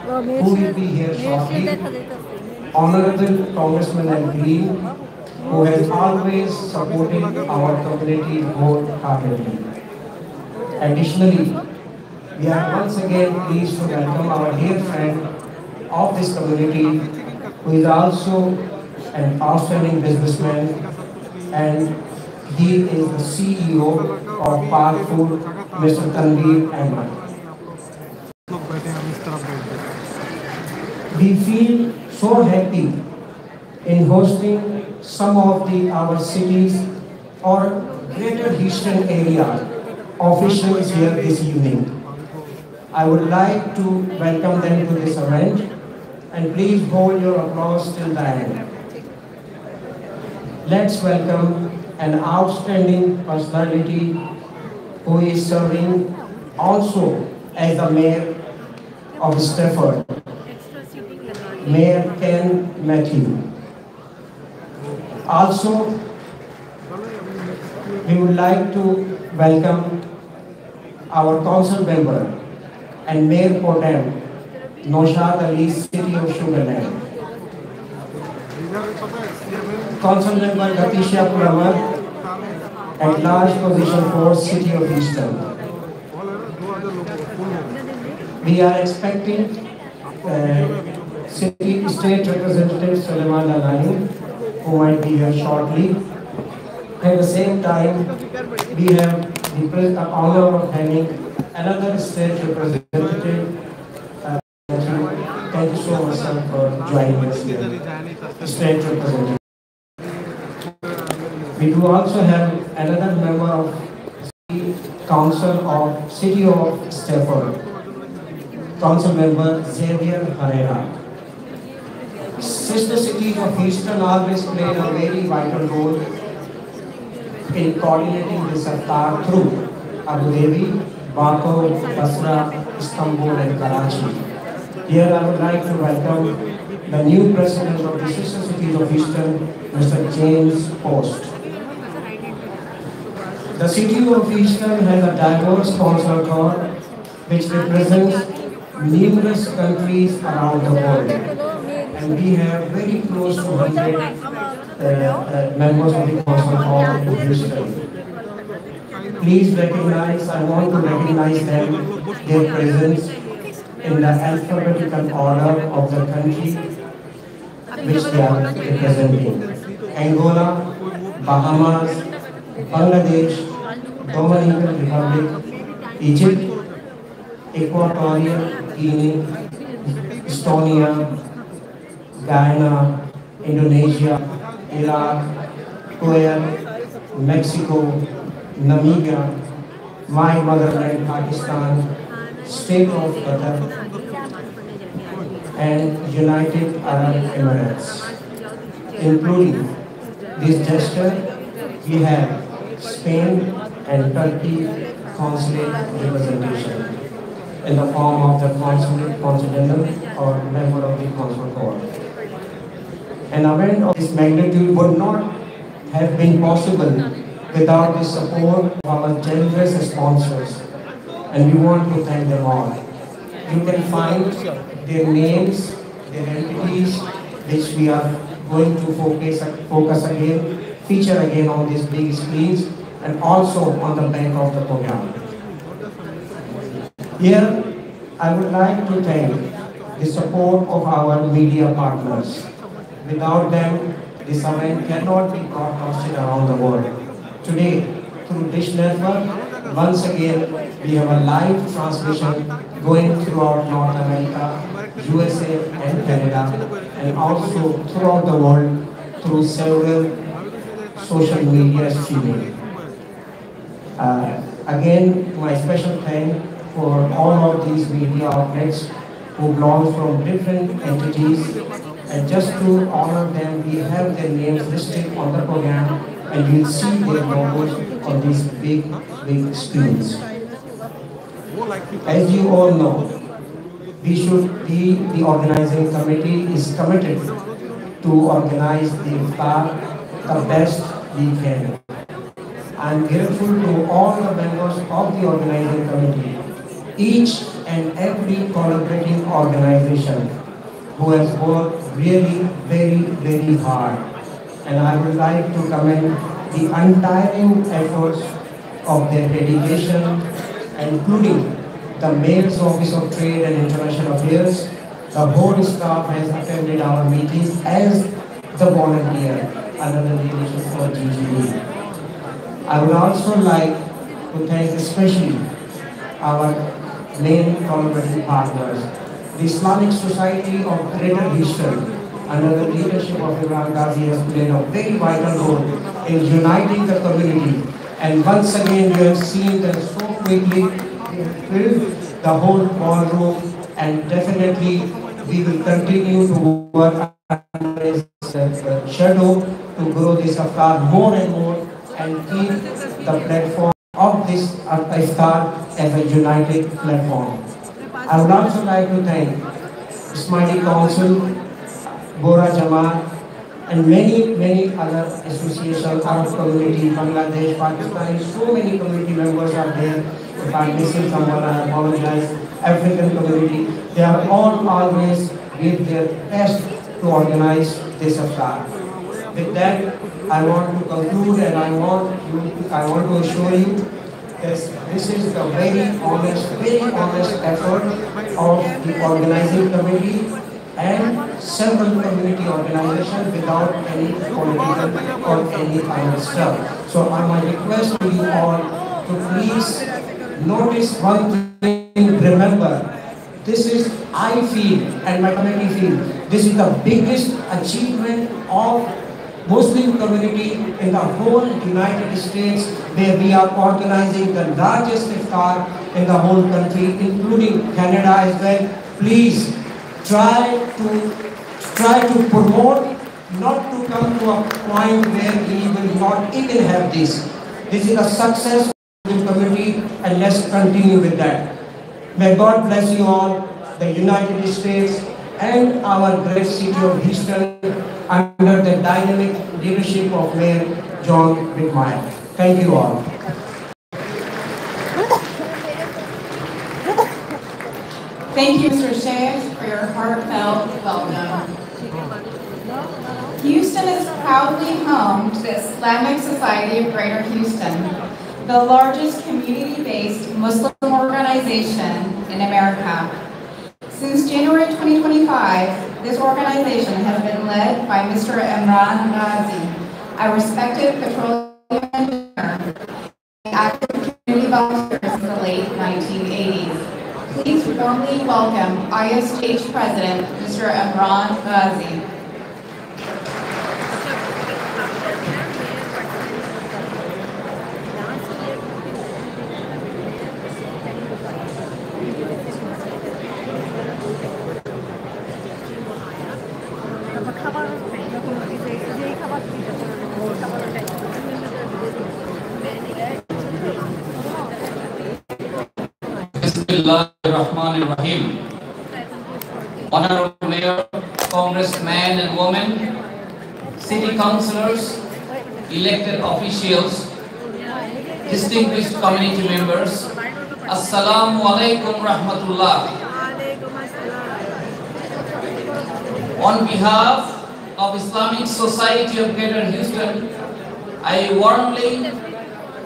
who will be here shortly, Honorable Congressman Al Green, who has always supported our community wholeheartedly. Additionally, we are once again pleased to welcome our dear friend of this community, who is also an outstanding businessman, and he is the CEO of Park Food, Mr. Tanveer Ahmed. We feel so happy in hosting some of our cities or greater Houston area officials here this evening. I would like to welcome them to this event, and please hold your applause till the end. Let's welcome an outstanding personality who is serving also as the mayor of Stafford, Mayor Ken Matthew. Also, we would like to welcome our council member and Mayor Pro Tem, Noshad Ali, City of Sugarland. Council member Gatisha Puramar, at large position for City of Houston. We are expecting State Representative Suleiman Lalani, who might be here shortly. At the same time, we have the honor of having another state representative. Thank you so much, sir, for joining us here. State representative. We do also have another member of the Council of City of Stafford, Council member Xavier Herrera. Sister cities of Houston always played a very vital role in coordinating this iftar through Abu Dhabi, Baku, Basra, Istanbul, and Karachi. Here I would like to welcome the new president of the Sister Cities of Houston, Mr. James Post. The city of Houston has a diverse consular corps which represents numerous countries around the world, and we have very close to 100 members of the consular corps in Houston. Please recognize, I want to recognize them, their presence in the alphabetical order of the country which they are representing. Angola, Bahamas, Bangladesh, Dominican Republic, Egypt, Equatorial Guinea, Estonia, Guyana, Indonesia, Iraq, Kuwait, Mexico, Namibia, my motherland Pakistan, State of Qatar, and United Arab Emirates. Including this gesture, we have Spain and Turkey consulate representation in the form of the consulate, consular, or member of the consular corps. An event of this magnitude would not have been possible without the support of our generous sponsors, and we want to thank them all. You can find their names, their entities, which we are going to focus again, feature again on these big screens, and also on the back of the program. Here, I would like to thank the support of our media partners. Without them, this event cannot be broadcasted around the world. Today, through Dish Network, once again, we have a live transmission going throughout North America, USA and Canada, and also throughout the world through several social media streaming. Again, my special thanks for all of these media outlets who belong from different entities, and just to honor them, we have their names listed on the program, and you'll see their logos on these big screens. As you all know, the organizing committee is committed to organize the iftar the best we can. I am grateful to all the members of the organizing committee. Each and and every collaborating organization who has worked really very hard. And I would like to commend the untiring efforts of their dedication, including the Mayor's Office of Trade and International Affairs. The whole staff has attended our meetings as the volunteer under the leadership of GGB. I would also like to thank especially our main collaborating partners, the Islamic Society of Greater Houston, under the leadership of Imran Ghazi, has played a very vital role in uniting the community. And once again, we have seen that so quickly fill the whole ballroom, and definitely we will continue to work under his shadow to grow this iftar more and more and keep the platform of this iftar as a united platform. I would also like to thank Ismaili Council, Bora Jamaat, and many other associations, Arab community, Bangladesh, Pakistan, so many community members are there. If I'm missing someone, I apologize. African community, they are all always give their best to organize this iftar. With that, I want to conclude, and I want to assure you that this is the very honest effort of the organizing committee and several community organizations without any political or any other stuff. So my request to you all to please notice one thing, remember, this is, I feel, and my community feel, this is the biggest achievement of Muslim community in the whole United States, where we are organizing the largest iftar in the whole country, including Canada as well. Please try to promote, not to come to a point where we will not even have this. This is a success of the community, and let's continue with that. May God bless you all, the United States, and our great city of Houston under the dynamic leadership of Mayor John Whitmire. Thank you all. Thank you, Mr. Sheikh, for your heartfelt welcome. Houston is proudly home to the Islamic Society of Greater Houston, the largest community-based Muslim organization in America. Since January 2025, this organization has been led by Mr. Imran Ghazi, a respected petroleum engineer and active community volunteer since the late 1980s. Please warmly welcome ISH President, Mr. Imran Ghazi. Bismillahirrahmanirrahim. Honorable Mayor, Congressmen and women, City Councilors, elected officials, distinguished community members, Assalamu alaikum rahmatullah. On behalf of Islamic Society of Greater Houston, I warmly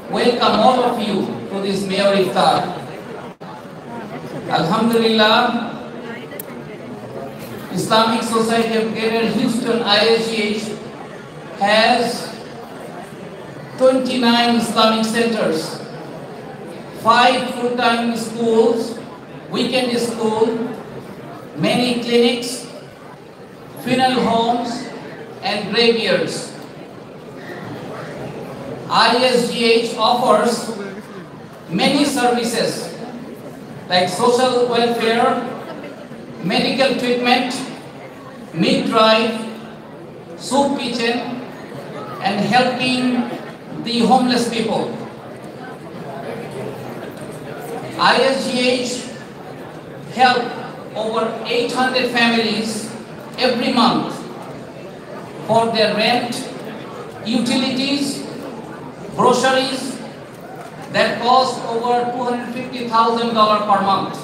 welcome all of you to this Mayor Iftar. Alhamdulillah, Islamic Society of Greater Houston ISGH has 29 Islamic centers, 5 full-time schools, weekend school, many clinics, funeral homes, and graveyards. ISGH offers many services like social welfare, medical treatment, midwife, soup kitchen, and helping the homeless people. ISGH help over 800 families every month for their rent, utilities, groceries that cost over $250,000 per month.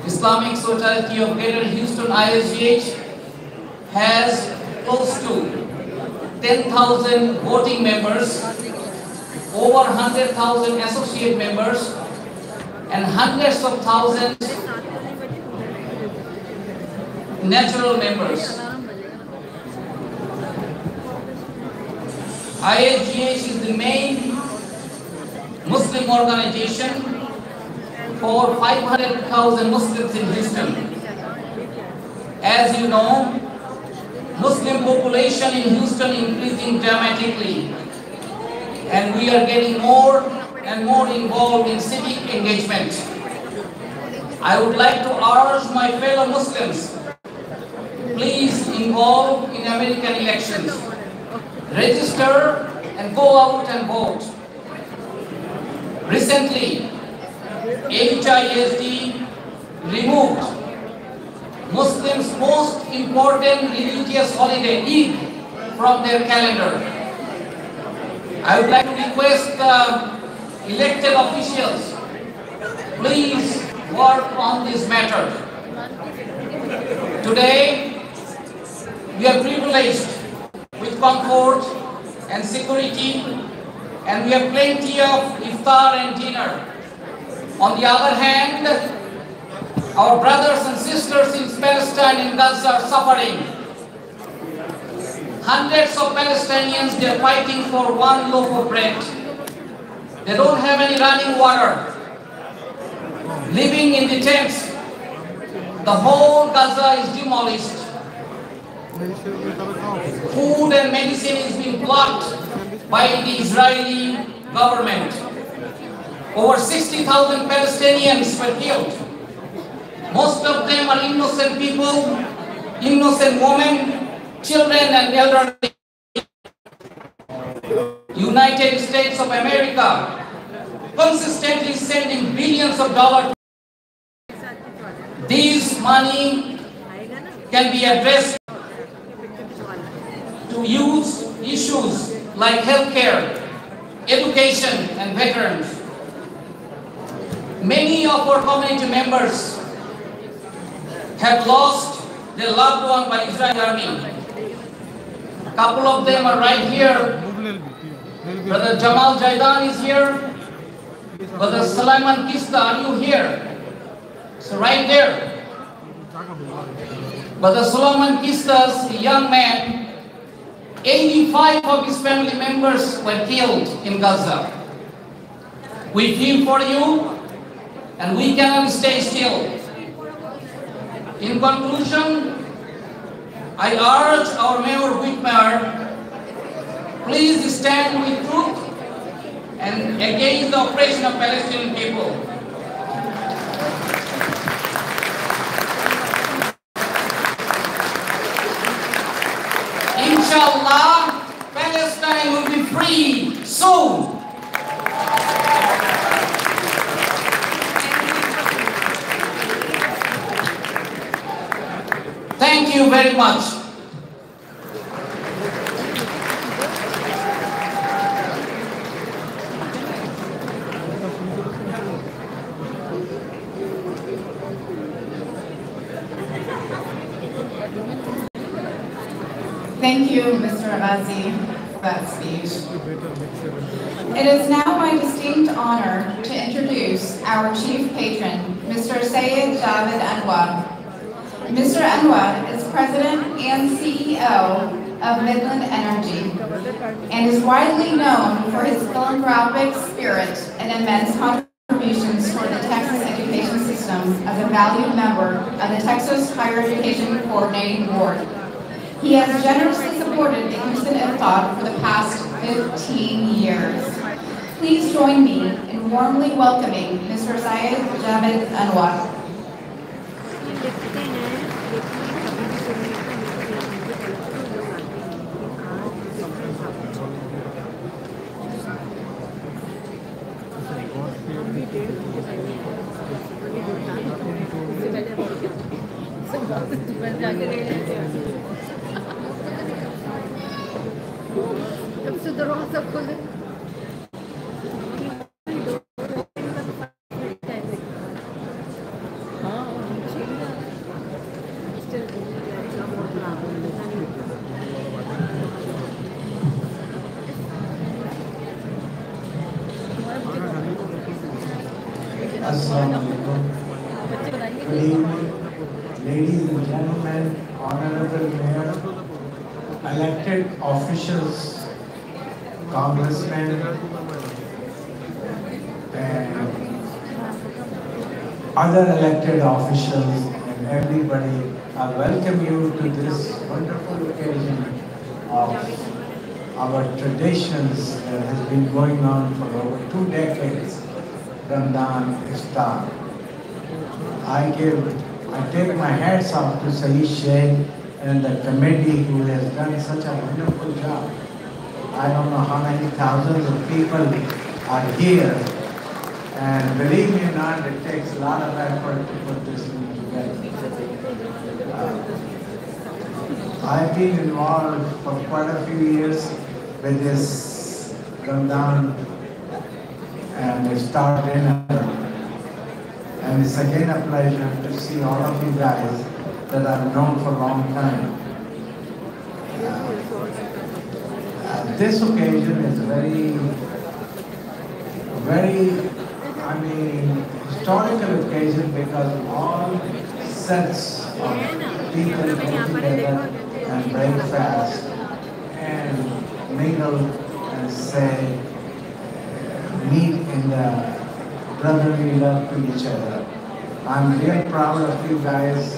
Islamic Society of Greater Houston ISGH has close to 10,000 voting members, over 100,000 associate members, and hundreds of thousands natural members. ISGH is the main Muslim organization for 500,000 Muslims in Houston. As you know, Muslim population in Houston increasing dramatically, and we are getting more and more involved in civic engagement. I would like to urge my fellow Muslims, please involve in American elections. Register and go out and vote. Recently, HISD removed Muslims' most important religious holiday, Eid, from their calendar. I would like to request the elected officials, please work on this matter. Today, we are privileged with comfort and security, and we have plenty of iftar and dinner. On the other hand, our brothers and sisters in Palestine and Gaza are suffering. Hundreds of Palestinians, they are fighting for one loaf of bread. They don't have any running water. Living in the tents. The whole Gaza is demolished. Food and medicine is being blocked by the Israeli government. Over 60,000 Palestinians were killed. Most of them are innocent people, innocent women, children and elderly. United States of America consistently sending billions of dollars. This money can be addressed to use issues like healthcare, education, and veterans. Many of our community members have lost their loved one by Israeli army. A couple of them are right here. Brother Jamal Jaidan is here. Brother Sulaiman Kista, are you here? So right there. Brother Sulaiman Kista's young man, 85 of his family members were killed in Gaza. We feel for you, and we cannot stay still. In conclusion, I urge our Mayor Whitmer, please stand with truth and against the oppression of Palestinian people. Inshallah, Palestine will be free soon. Thank you very much. Thank you, Mr. Abazi, for that speech. It is now my distinct honor to introduce our chief patron, Mr. Sayed Javed Anwar. Mr. Anwar is president and CEO of Midland Energy and is widely known for his philanthropic spirit and immense contributions toward the Texas education system as a valued member of the Texas Higher Education Coordinating Board. He has generously supported the Houston Iftar for the past 15 years. Please join me in warmly welcoming Mr. Sayed Javed Anwar. Assalamu alaikum. Good evening, ladies and gentlemen, honorable mayor, elected officials, congressmen, and other elected officials, and everybody. I welcome you to this wonderful occasion of our traditions that has been going on for over 2 decades, Ramadan iftar. I take my hats off to Saeed Sheikh and the committee who has done such a wonderful job. I don't know how many thousands of people are here, and believe me or not, it takes a lot of effort to put this thing together. I've been involved for quite a few years with this Ramadan and iftar dinner. And it's again a pleasure to see all of you guys that I've known for a long time. This occasion is very, historical occasion because all sets of people get together and break fast and mingle and say, meet in the brotherly love to each other. I'm real proud of you guys.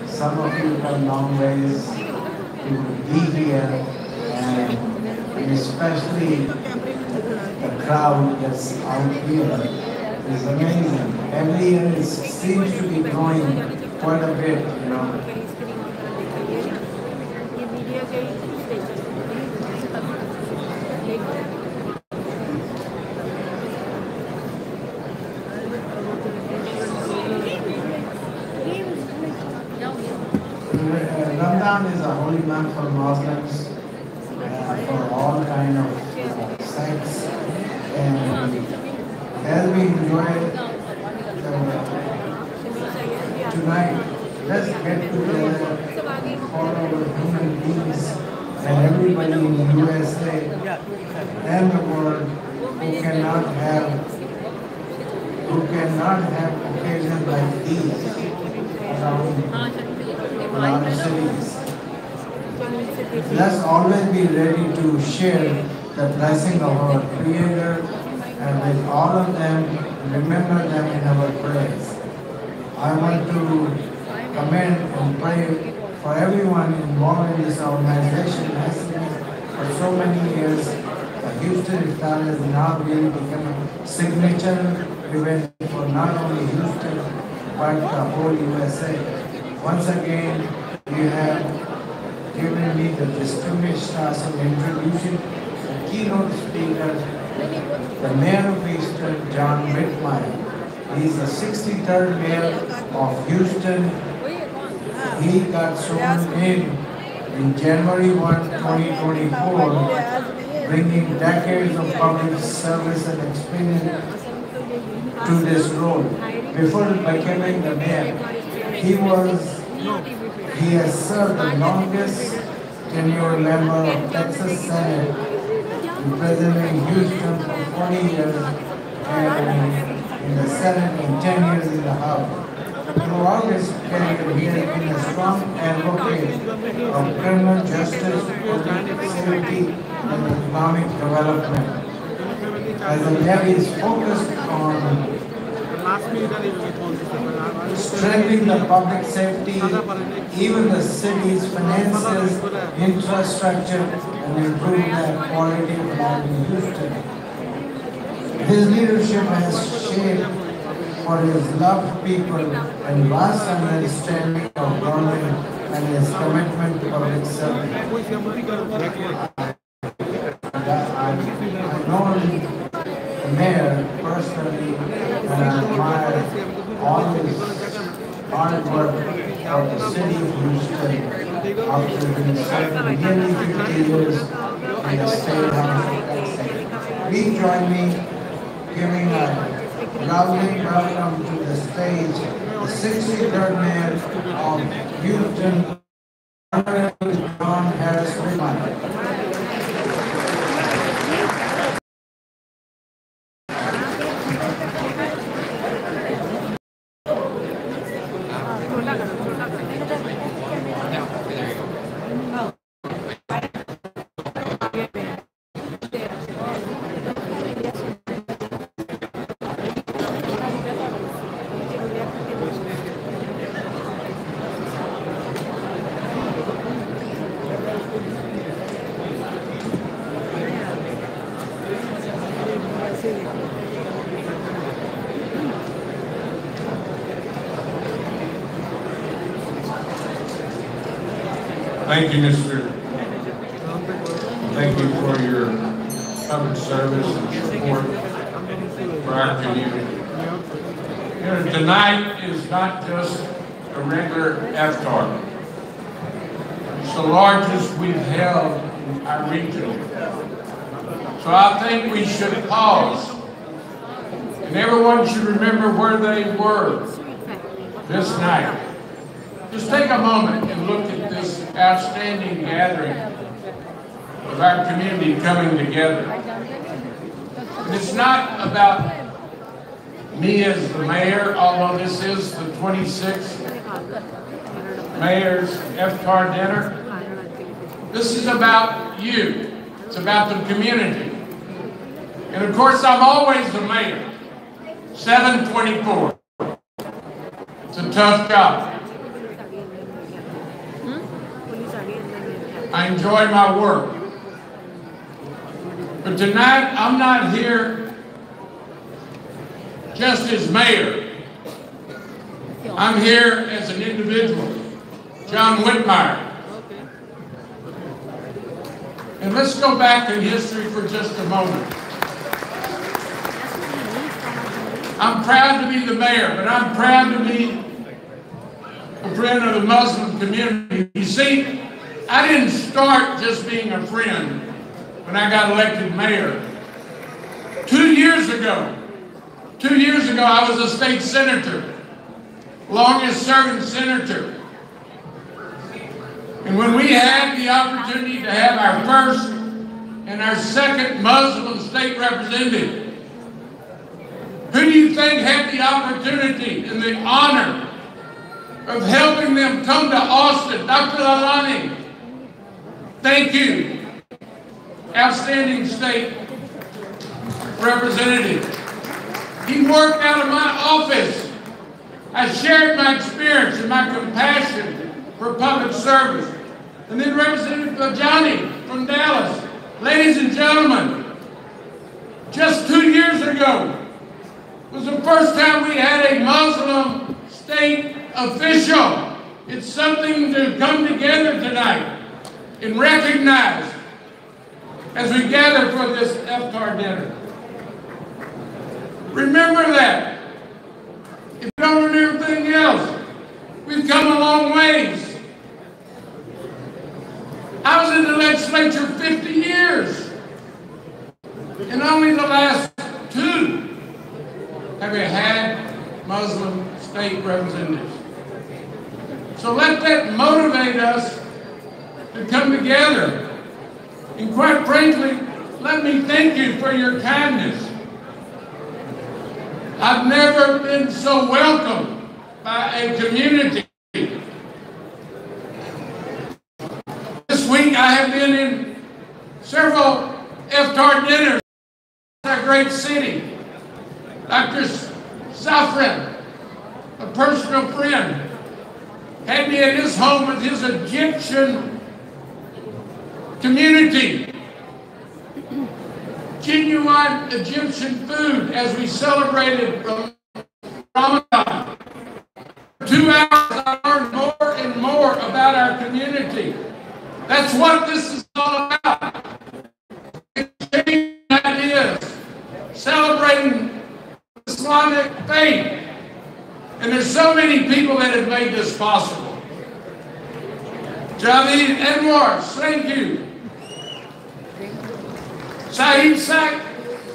Some of you come long ways to be here, and especially the crowd that's out here is amazing. Every year it seems to be growing quite a bit, you know. Ramadan is a holy month for Muslims, for all kind of sects, and as we enjoy tonight, let's get together for our human beings and everybody in the USA and the world who cannot have occasions like these around our cities. Let's always be ready to share the blessing of our Creator, and with all of them, remember them in our prayers. I want to commend and pray for everyone involved in this organization. For so many years, the Houston Iftar has now really become a signature event for not only Houston, but the whole USA. Once again, you have given me the distinguished task of introducing the keynote speaker, the Mayor of Houston, John Whitmire. He is the 63rd Mayor of Houston. He got sworn in January 1, 2024, bringing decades of public service and experience to this role. Before becoming the mayor, he has served the longest tenured member of Texas Senate, representing Houston for 40 years and in the Senate and 10 years in the House. Throughout his career, he has been a strong advocate of criminal justice, public safety, and economic development. As a mayor, he is focused on strengthening the public safety, even the city's finances, infrastructure, and improve the quality of life in Houston. His leadership has shaped for his love for people and vast understanding of government and his commitment to public service. I've known the mayor personally, and I admire all his hard work for the city of Houston after being serving nearly 50 years in the State House of Texas. Please join me giving a rousing welcome to the stage the 63rd Mayor of Houston, Honorable John Harris Whitmire. Thank you, Mr. Thank you for your public service and support for our community. You know, tonight is not just a regular iftar. It's the largest we've held in our region. So I think we should pause, and everyone should remember where they were this night. Just take a moment and look at this outstanding gathering of our community coming together. And it's not about me as the mayor, although this is the 26th mayor's iftar dinner. This is about you. It's about the community. And of course, I'm always the mayor. 7/24. It's a tough job. I enjoy my work. But tonight, I'm not here just as mayor. I'm here as an individual, John Whitmire. And let's go back in history for just a moment. I'm proud to be the mayor, but I'm proud to be a friend of the Muslim community. You see, I didn't start just being a friend when I got elected mayor. 2 years ago, I was a state senator, longest serving senator. And when we had the opportunity to have our first and our second Muslim state representative, who do you think had the opportunity and the honor of helping them come to Austin? Dr. Lalani. Thank you. Outstanding state representative. He worked out of my office. I shared my experience and my compassion for public service. And then Representative Bajani from Dallas. Ladies and gentlemen, just 2 years ago was the first time we had a Muslim state official. It's something to come together tonight and recognize as we gather for this iftar dinner. Remember that. If you don't remember anything else, we've come a long ways. I was in the legislature 50 years, and only the last 2 have we had Muslim state representatives. So let that motivate us to come together. And quite frankly, let me thank you for your kindness. I've never been so welcomed by a community. This week I have been in several iftar dinners in our great city. Dr. Safran, a personal friend, had me at his home with his Egyptian community. Genuine Egyptian food as we celebrated Ramadan. 2 hours I learned more and more about our community. That's what this is all about. Exchanging ideas, celebrating Islamic faith. And there's so many people that have made this possible. Javid Anwar, thank you. Saeed Sak,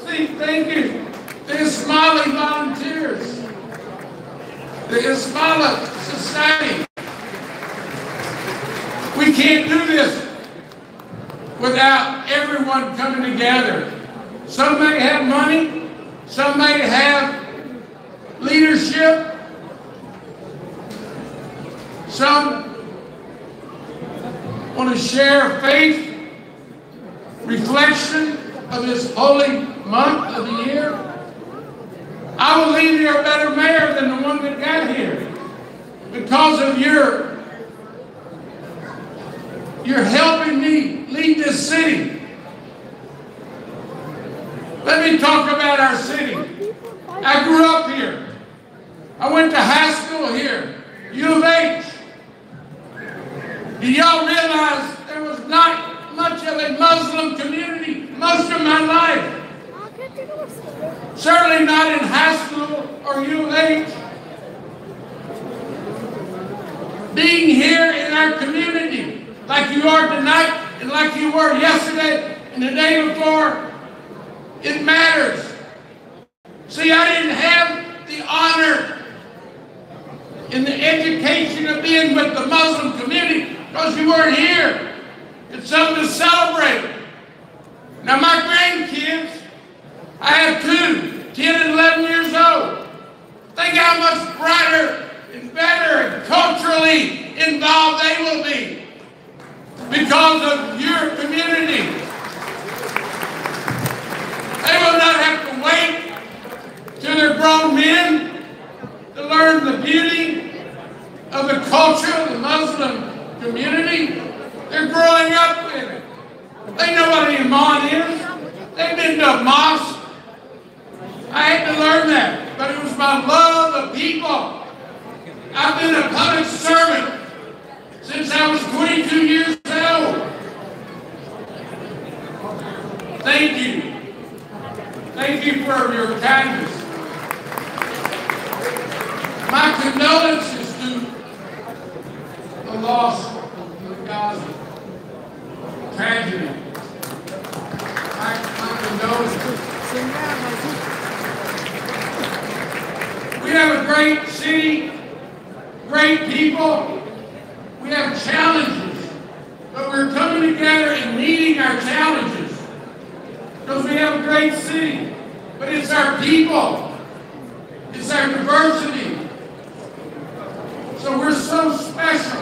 thank you. The Ismaili volunteers. The Ismaili Society. We can't do this without everyone coming together. Some may have money, some may have leadership, Some want to share faith, reflection of this holy month of the year. I will leave you a better mayor than the one that got here because of your helping me lead this city. Let me talk about our city. I grew up here. I went to high school here, U of H. Do y'all realize there was not much of a Muslim community most of my life? Certainly not in high school or U of H. Being here in our community, like you are tonight and like you were yesterday and the day before, it matters. See, I didn't have the honor in the education of being with the Muslim community because you weren't here. It's something to celebrate. Now my grandkids, I have two, 10 and 11 years old. Think how much brighter and better and culturally involved they will be because of your community. They will not have to wait till they're grown men to learn the beauty of the culture of the Muslim community. They're growing up with it. They know what an imam is. They've been to a mosque. I had to learn that, but it was my love of people. I've been a public servant since I was 22 years old. Thank you. Thank you for your kindness. My condolences to the loss of Gaza. Tragedy. My condolences. We have a great city, great people. We have challenges, but we're coming together and meeting our challenges because we have a great city, but it's our people. It's our diversity. So we're so special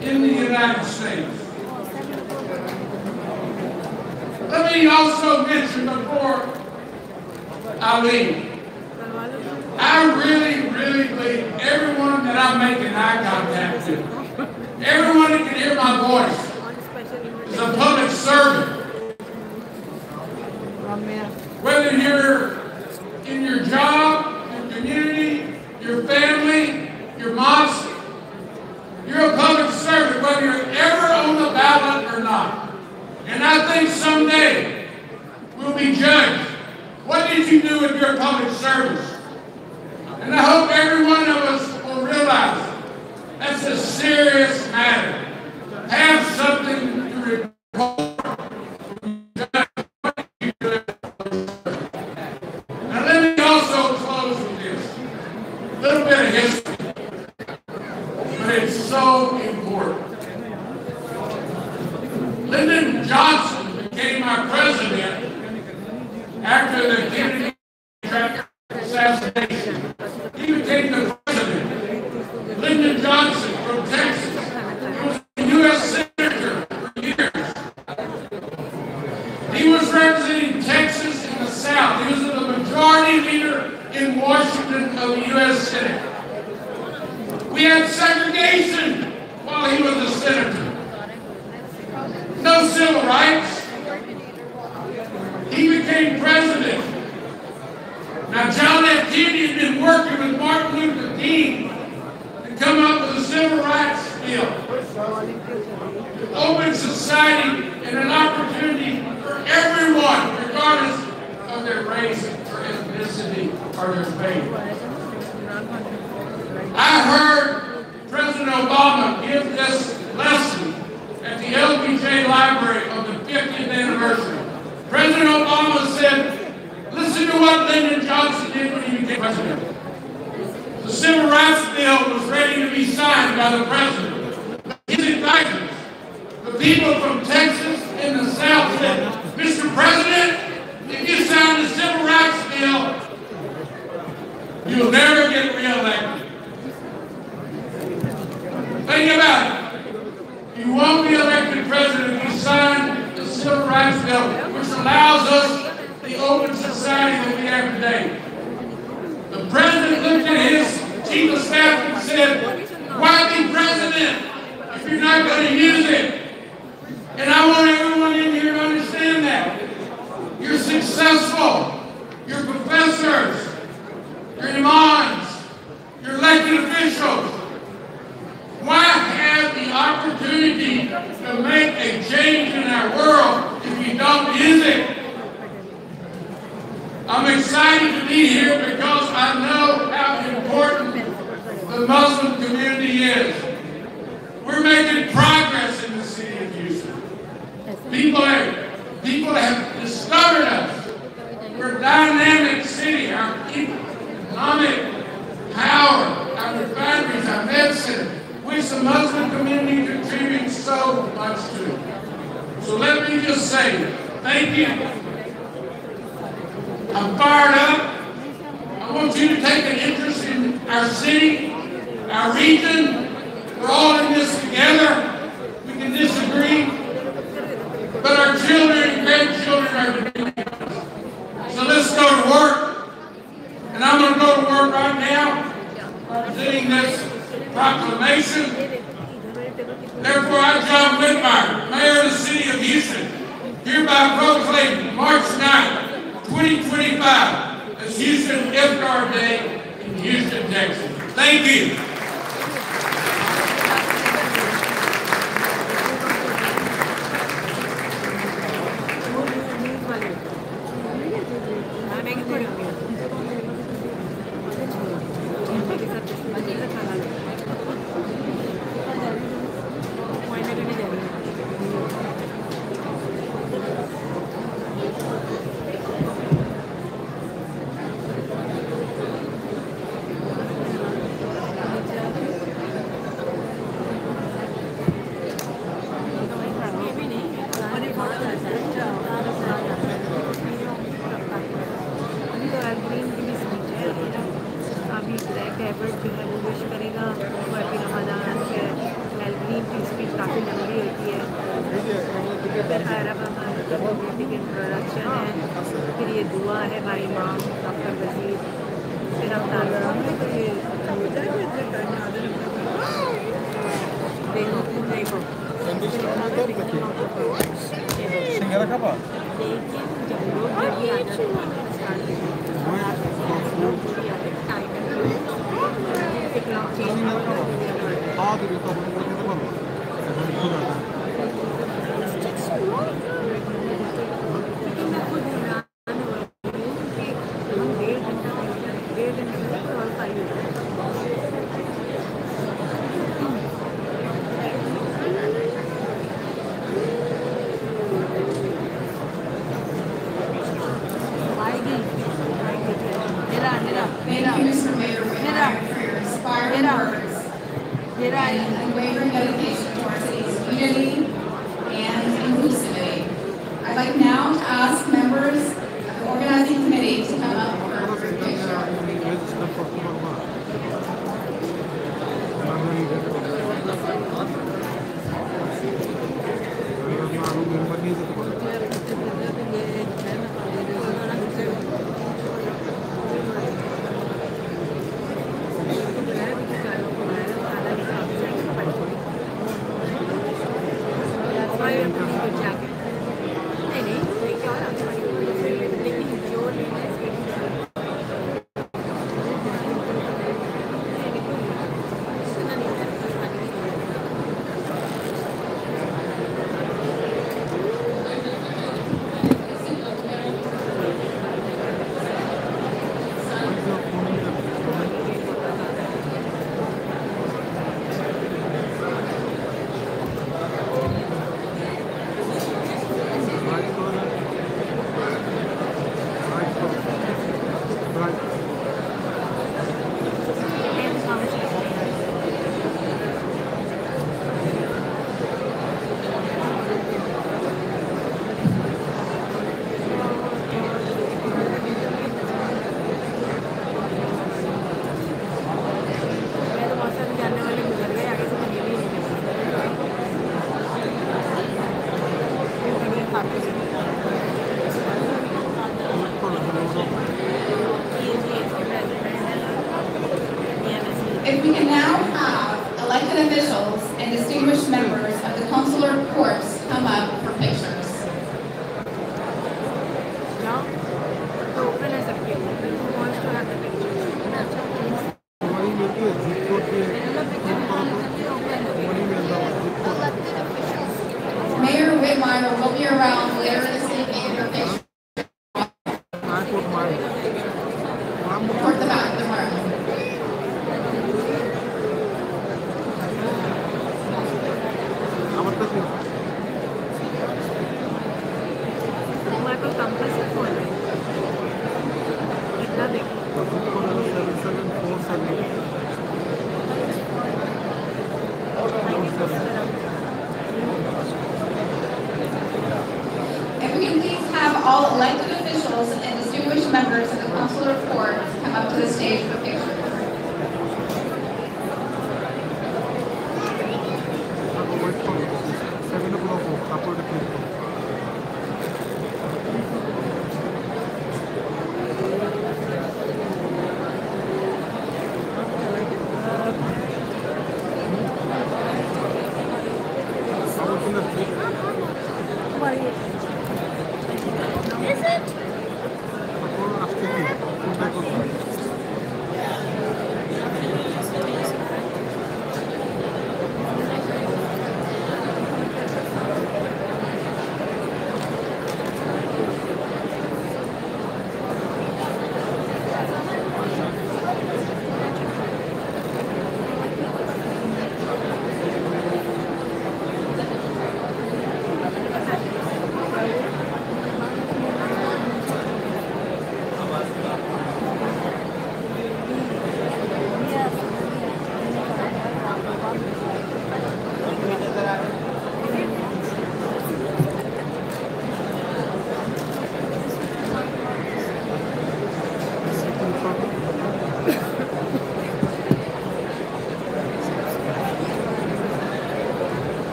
in the United States. Let me also mention before I leave, I really, really believe everyone that I'm making eye contact with, everyone that can hear my voice is a public servant. Whether you're in your job, your community, your family, your mosque, you're a public servant, whether you're ever on the ballot or not. And I think someday we'll be judged. What did you do with your public service? And I hope every one of us will realize that's a serious matter. Have something to report. Now let me also close with this. A little bit of history. But it's so important. Lyndon Johnson became our president after the Kennedy assassination. He became the president. Lyndon Johnson from Texas. He was a U.S. Senator for years. He was representing Texas in the South. He was the majority leader in Washington of the U.S. Senate. We had segregation while he was a senator. No civil rights. He became president. Now, John F. Kennedy had been working with Martin Luther King to come up with a civil rights bill. Open society and an opportunity for everyone, regardless of their race or ethnicity or their faith. I heard President Obama give this lesson at the LBJ Library on the 50th anniversary. President Obama said, listen to what Lyndon Johnson did when he became president. The Civil Rights Bill was ready to be signed by the president. His advisors, the people from Texas and the South said, Mr. President, if you sign the Civil Rights Bill, you'll never get reelected. allows us the open society that we have today. The president looked at his chief of staff and said, why be president if you're not going to use it? And I want everyone in here to understand that. You're successful. You're professors. You're imams. You're elected officials. Why have the opportunity to make a change in our world if you don't use it? I'm excited to be here because I know how important the Muslim community is. We're making progress in the city of Houston. People have discovered us. We're a dynamic city. Our economic power, our refineries, our medicine, which the Muslim community contributes so much to. So let me just say, thank you. I'm fired up. I want you to take an interest in our city, our region. We're all in this together. We can disagree, but our children and grandchildren are together. So let's go to work. And I'm going to go to work right now, presenting this proclamation. Therefore, I, John Whitmire, Mayor of the City of Houston, hereby proclaim March 9th, 2025 as Houston Iftar Day in Houston, Texas. Thank you. officials and distinguished members of the consular corps come up for pictures. Mayor Whitmire will be around later this evening for pictures. Toward the back of the room. If we can please have all elected officials and distinguished members of the consular corps come up to the stage for pictures.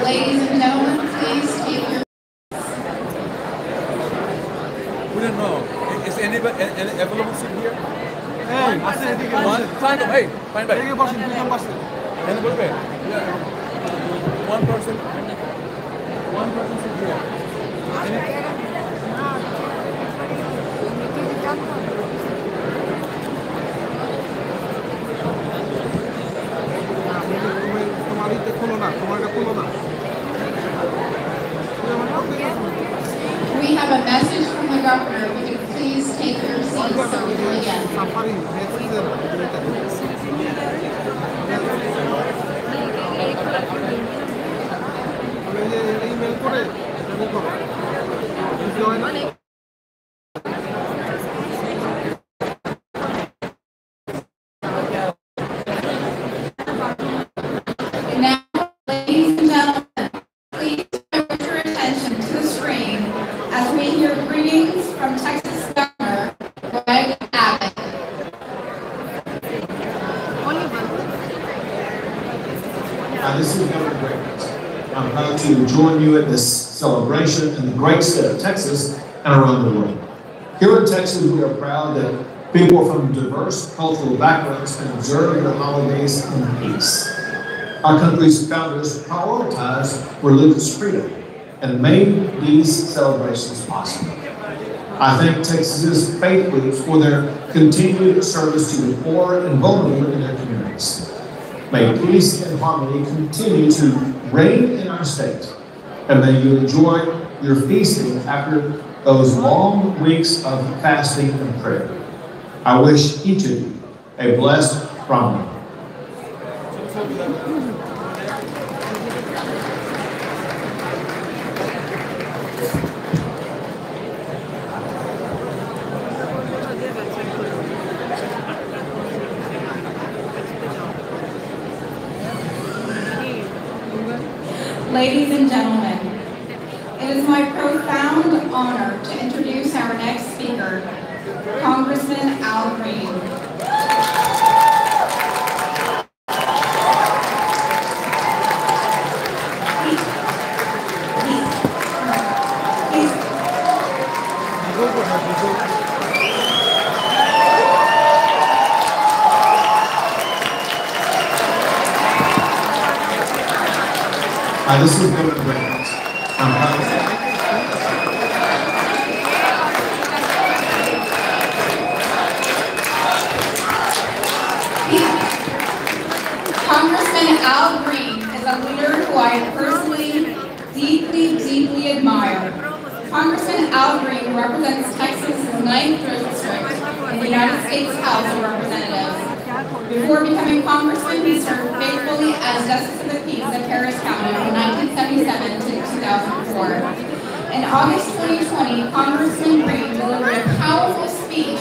Ladies and gentlemen, please take your... We don't know. Is anybody available seat here? Hey, I said Find them. Hey, find back. Anybody Anybody? Yeah. One person. One person sit here. We have a message from the governor. Would you please take your seats so we can begin? This is Governor Grant. I'm proud to join you at this celebration in the great state of Texas and around the world. Here in Texas, we are proud that people from diverse cultural backgrounds can observe the holidays in peace. Our country's founders prioritized religious freedom and made these celebrations possible. I thank Texas's faith groups for their continued service to the poor and vulnerable in their communities. May peace and harmony continue to reign in our state, and may you enjoy your feasting after those long weeks of fasting and prayer. I wish each of you a blessed Ramadan. Ladies and gentlemen, it is my profound honor to introduce our next speaker, Congressman Al Green. This is Governor Grant. Congressman Al Green is a leader who I personally deeply admire. Congressman Al Green represents Texas' 9th district in the United States House of Representatives. Before becoming congressman, he served faithfully as Justice of the Peace of Harris County from 1977 to 2004. In August 2020, Congressman Green delivered a powerful speech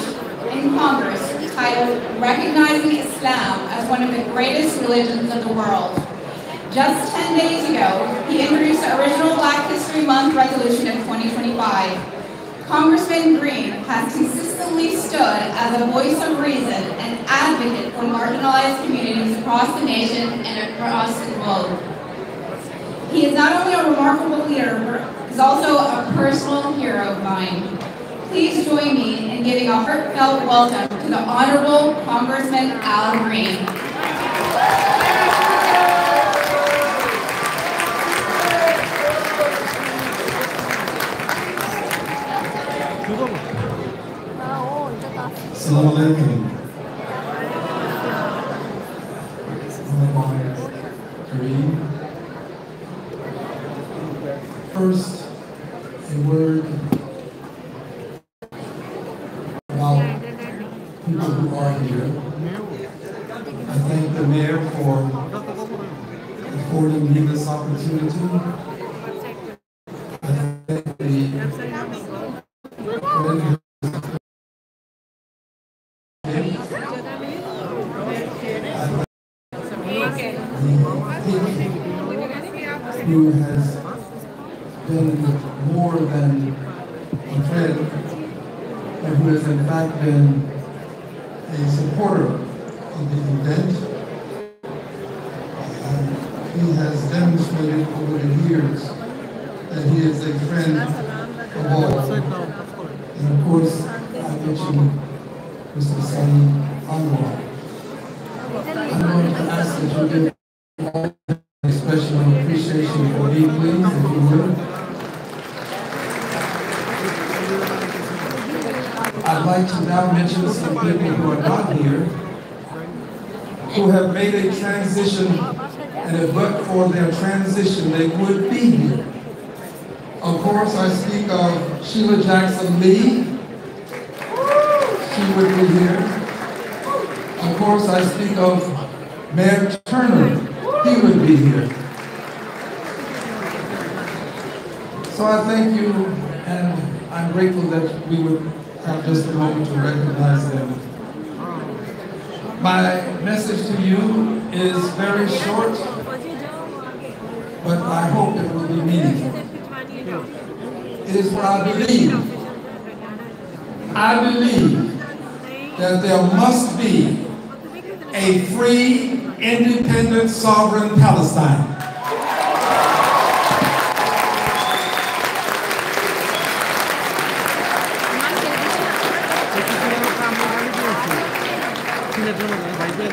in Congress titled "Recognizing Islam as One of the Greatest Religions of the World." Just 10 days ago, he introduced the original Black History Month resolution of 2025. Congressman Green has consistently stood as a voice of reason and advocate for marginalized communities across the nation and across the globe. He is not only a remarkable leader, but is also a personal hero of mine. Please join me in giving a heartfelt welcome to the Honorable Congressman Al Green. Assalamu alaikum. First, a word about people who are here. I thank the mayor for affording me this opportunity. I thank the who has been more than a friend, and who has in fact been a supporter of the event. He has demonstrated over the years that he is a friend of all. And of course, I mentioned Mr. Saeed Anwar. I'm going to ask that you give all a special appreciation for me, please, if you would. I'd like to now mention some people who are not here, who have made a transition, and if but for their transition, they would be here. Of course, I speak of Sheila Jackson Lee. She would be here. Of course, I speak of Mayor Turner. He would be here. So I thank you, and I'm grateful that we would have just a moment to recognize them. My message to you is very short, but I hope it will be meaningful. It is what I believe. I believe that there must be a free, independent, sovereign Palestine.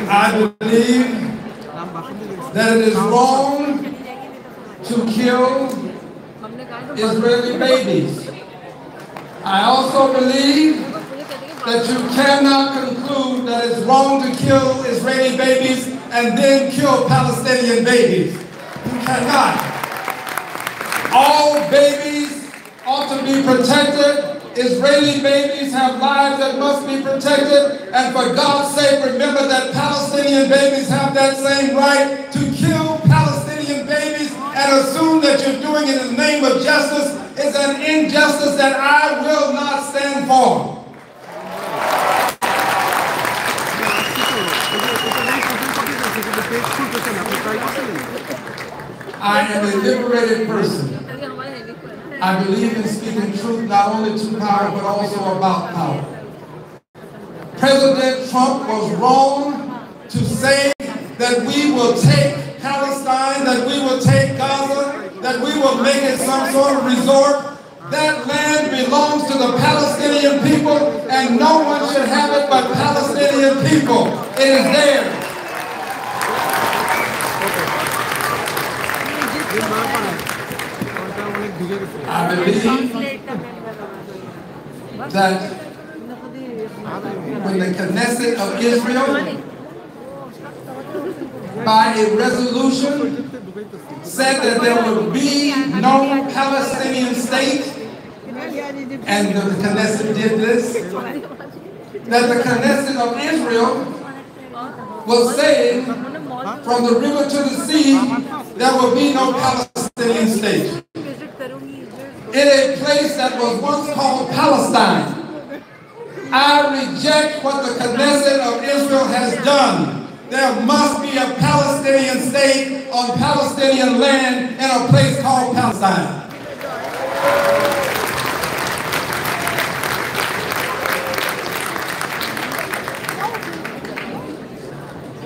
I believe that it is wrong to kill Israeli babies. I also believe that you cannot conclude that it's wrong to kill Israeli babies and then kill Palestinian babies. You cannot. All babies ought to be protected. Israeli babies have lives that must be protected. And for God's sake, remember that Palestinian babies have that same right to kill Palestinian babies and assume that you're doing it in the name of justice is an injustice that I will not stand for. I am a liberated person. I believe in speaking truth not only to power but also about power. President Trump was wrong to say that we will take Palestine, that we will take Gaza, that we will make it some sort of resort. That land belongs to the Palestinian people and no one should have it but Palestinian people. It is theirs. I believe that when the Knesset of Israel, by a resolution, said that there would be no Palestinian state, and the Knesset did this, that the Knesset of Israel was saying from the river to the sea, there will be no Palestinian state. In a place that was once called Palestine, I reject what the Knesset of Israel has done. There must be a Palestinian state on Palestinian land in a place called Palestine.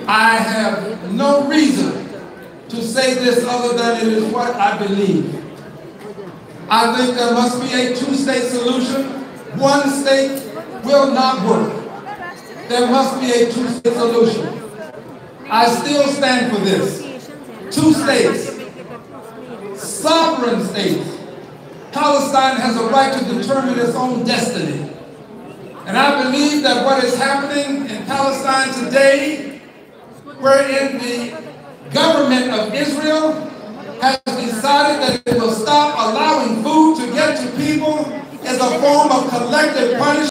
I have no reason to say this other than it is what I believe. I think there must be a two-state solution. One state will not work. There must be a two-state solution. I still stand for this. Two states, sovereign states. Palestine has a right to determine its own destiny. And I believe that what is happening in Palestine today, wherein the government of Israel has decided that it will stop allowing food to get to people, is a form of collective punishment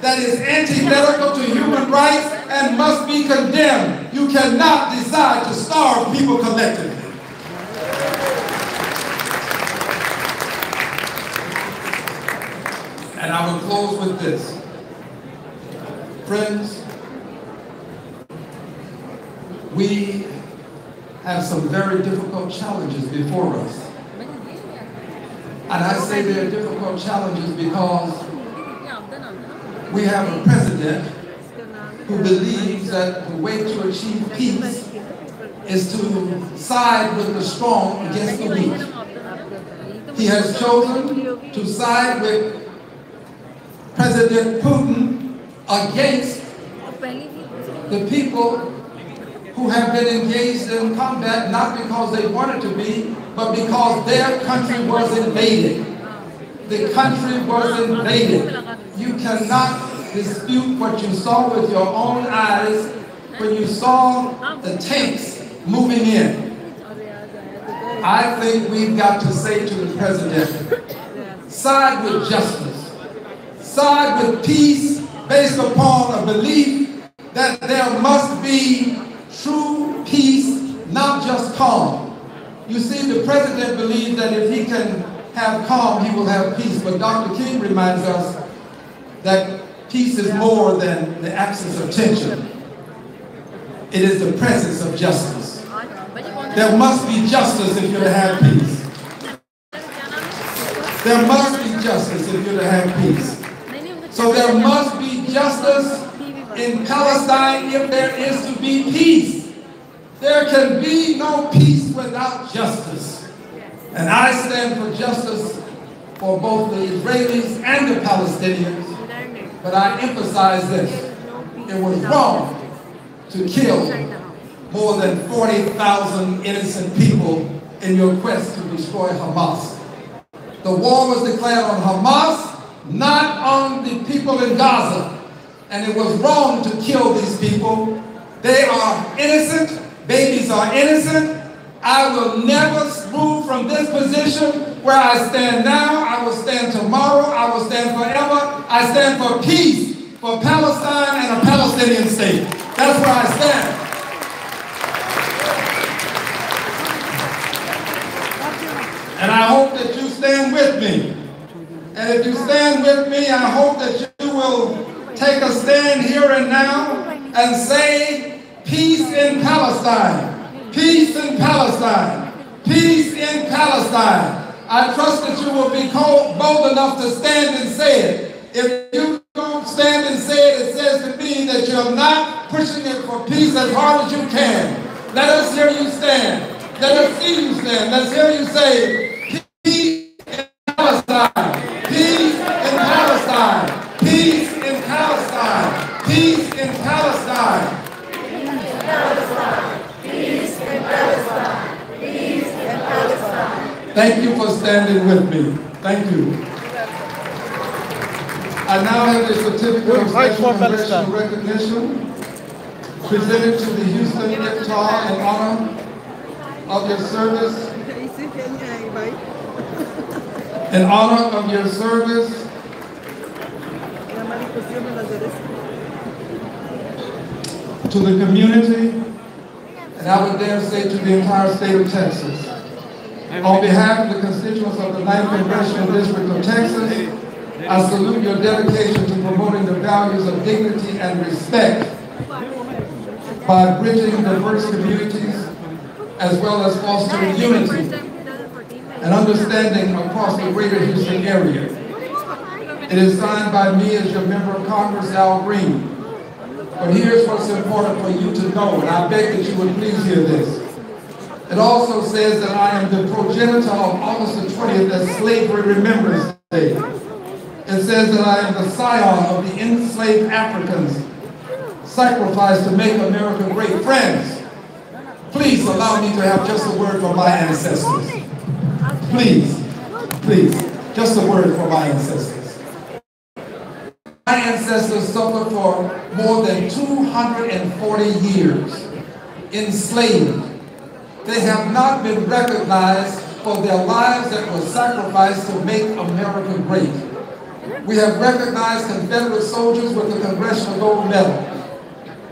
that is antithetical to human rights and must be condemned. You cannot decide to starve people collectively. And I will close with this. Friends, we have some very difficult challenges before us. And I say they're difficult challenges because we have a president who believes that the way to achieve peace is to side with the strong against the weak. He has chosen to side with President Putin against the people who have been engaged in combat not because they wanted to be, but because their country was invaded. The country was invaded. You cannot dispute what you saw with your own eyes when you saw the tanks moving in. I think we've got to say to the president, side with justice, side with peace based upon a belief that there must be true peace, not just calm. You see, the president believes that if he can have calm, he will have peace. But Dr. King reminds us that peace is more than the absence of tension. It is the presence of justice. There must be justice if you're to have peace. There must be justice if you're to have peace. So there must be justice in Palestine if there is to be peace. There can be no peace without justice. And I stand for justice for both the Israelis and the Palestinians, but I emphasize this. It was wrong to kill more than 40,000 innocent people in your quest to destroy Hamas. The war was declared on Hamas, not on the people in Gaza. And it was wrong to kill these people. They are innocent. Babies are innocent. I will never move from this position where I stand now. I will stand tomorrow. I will stand forever. I stand for peace, for Palestine and a Palestinian state. That's where I stand. And I hope that you stand with me. And if you stand with me, I hope that you will take a stand here and now and say, peace in Palestine, peace in Palestine, peace in Palestine. I trust that you will be bold enough to stand and say it. If you don't stand and say it, it says to me that you're not pushing it for peace as hard as you can. Let us hear you stand. Let us see you stand. Let's hear you say, peace in Palestine, peace in Palestine, peace in Palestine, peace in Palestine. Peace in Palestine, peace in Palestine. Thank you for standing with me. Thank you. I now have the certificate of special congressional recognition presented to the Houston iftar in honor of your service. In honor of your service to the community, and I would dare say to the entire state of Texas. On behalf of the constituents of the 9th Congressional District of Texas, I salute your dedication to promoting the values of dignity and respect by bridging diverse communities as well as fostering unity and understanding across the greater Houston area. It is signed by me as your member of Congress, Al Green. But here's what's important for you to know, and I beg that you would please hear this. It also says that I am the progenitor of August the 20th as Slavery Remembrance Day. It says that I am the scion of the enslaved Africans sacrificed to make America great. Friends, please allow me to have just a word for my ancestors. Please, please, just a word for my ancestors. My ancestors suffered for more than 240 years, enslaved. They have not been recognized for their lives that were sacrificed to make America great. We have recognized Confederate soldiers with the Congressional Gold Medal.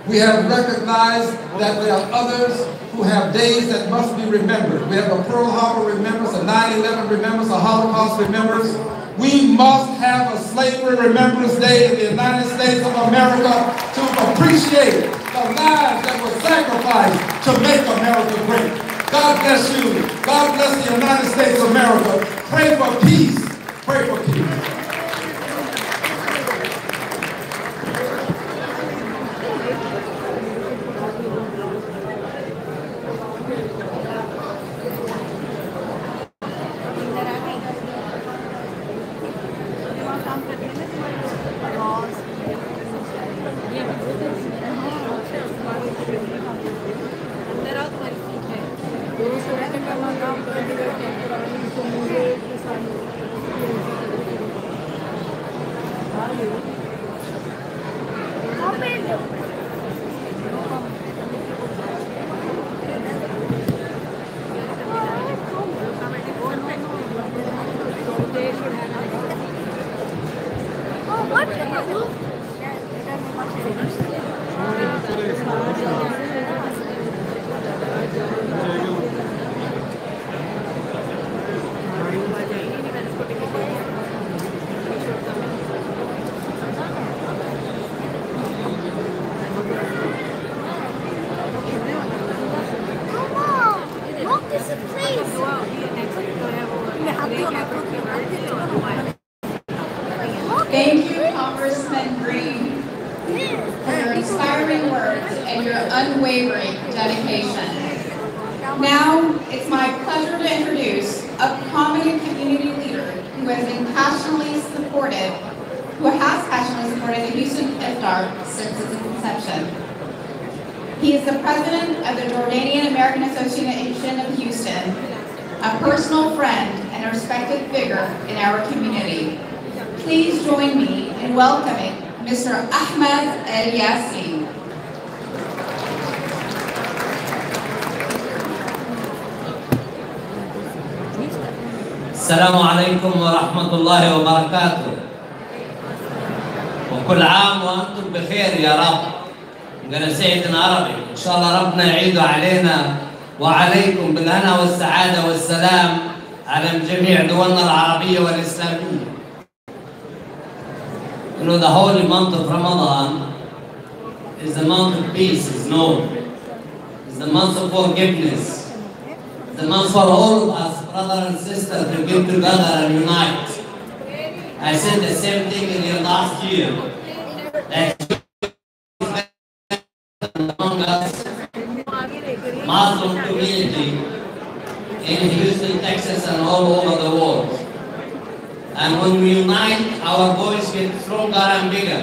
We have recognized that there are others who have days that must be remembered. We have a Pearl Harbor remembrance, a 9/11 remembrance, a Holocaust remembrance. We must have a Slavery Remembrance Day in the United States of America to appreciate the lives that were sacrificed to make America great. God bless you. God bless the United States of America. Pray for peace. Pray for peace. unwavering dedication. Now, it's my pleasure to introduce a prominent community leader who has passionately supported the Houston Iftar since its inception. He is the president of the Jordanian American Association of Houston, a personal friend and a respected figure in our community. Please join me in welcoming Mr. Ahmed El-Yassine. السلام عليكم ورحمة الله وبركاته. وكل عام وأنتم بخير يا رب. I'm gonna say it in Arabic. إن شاء الله ربنا يعيده علينا وعليكم بالهنا والسعادة والسلام على جميع دولنا العربية والإسلامية. You know, the holy month of Ramadan is the month of peace, is known. It's the month of forgiveness. The month for all of us, brother and sister, to get together and unite. I said the same thing in your last year. That among us, Muslim community in Houston, Texas, and all over the world. And when we unite, our voice gets stronger and bigger.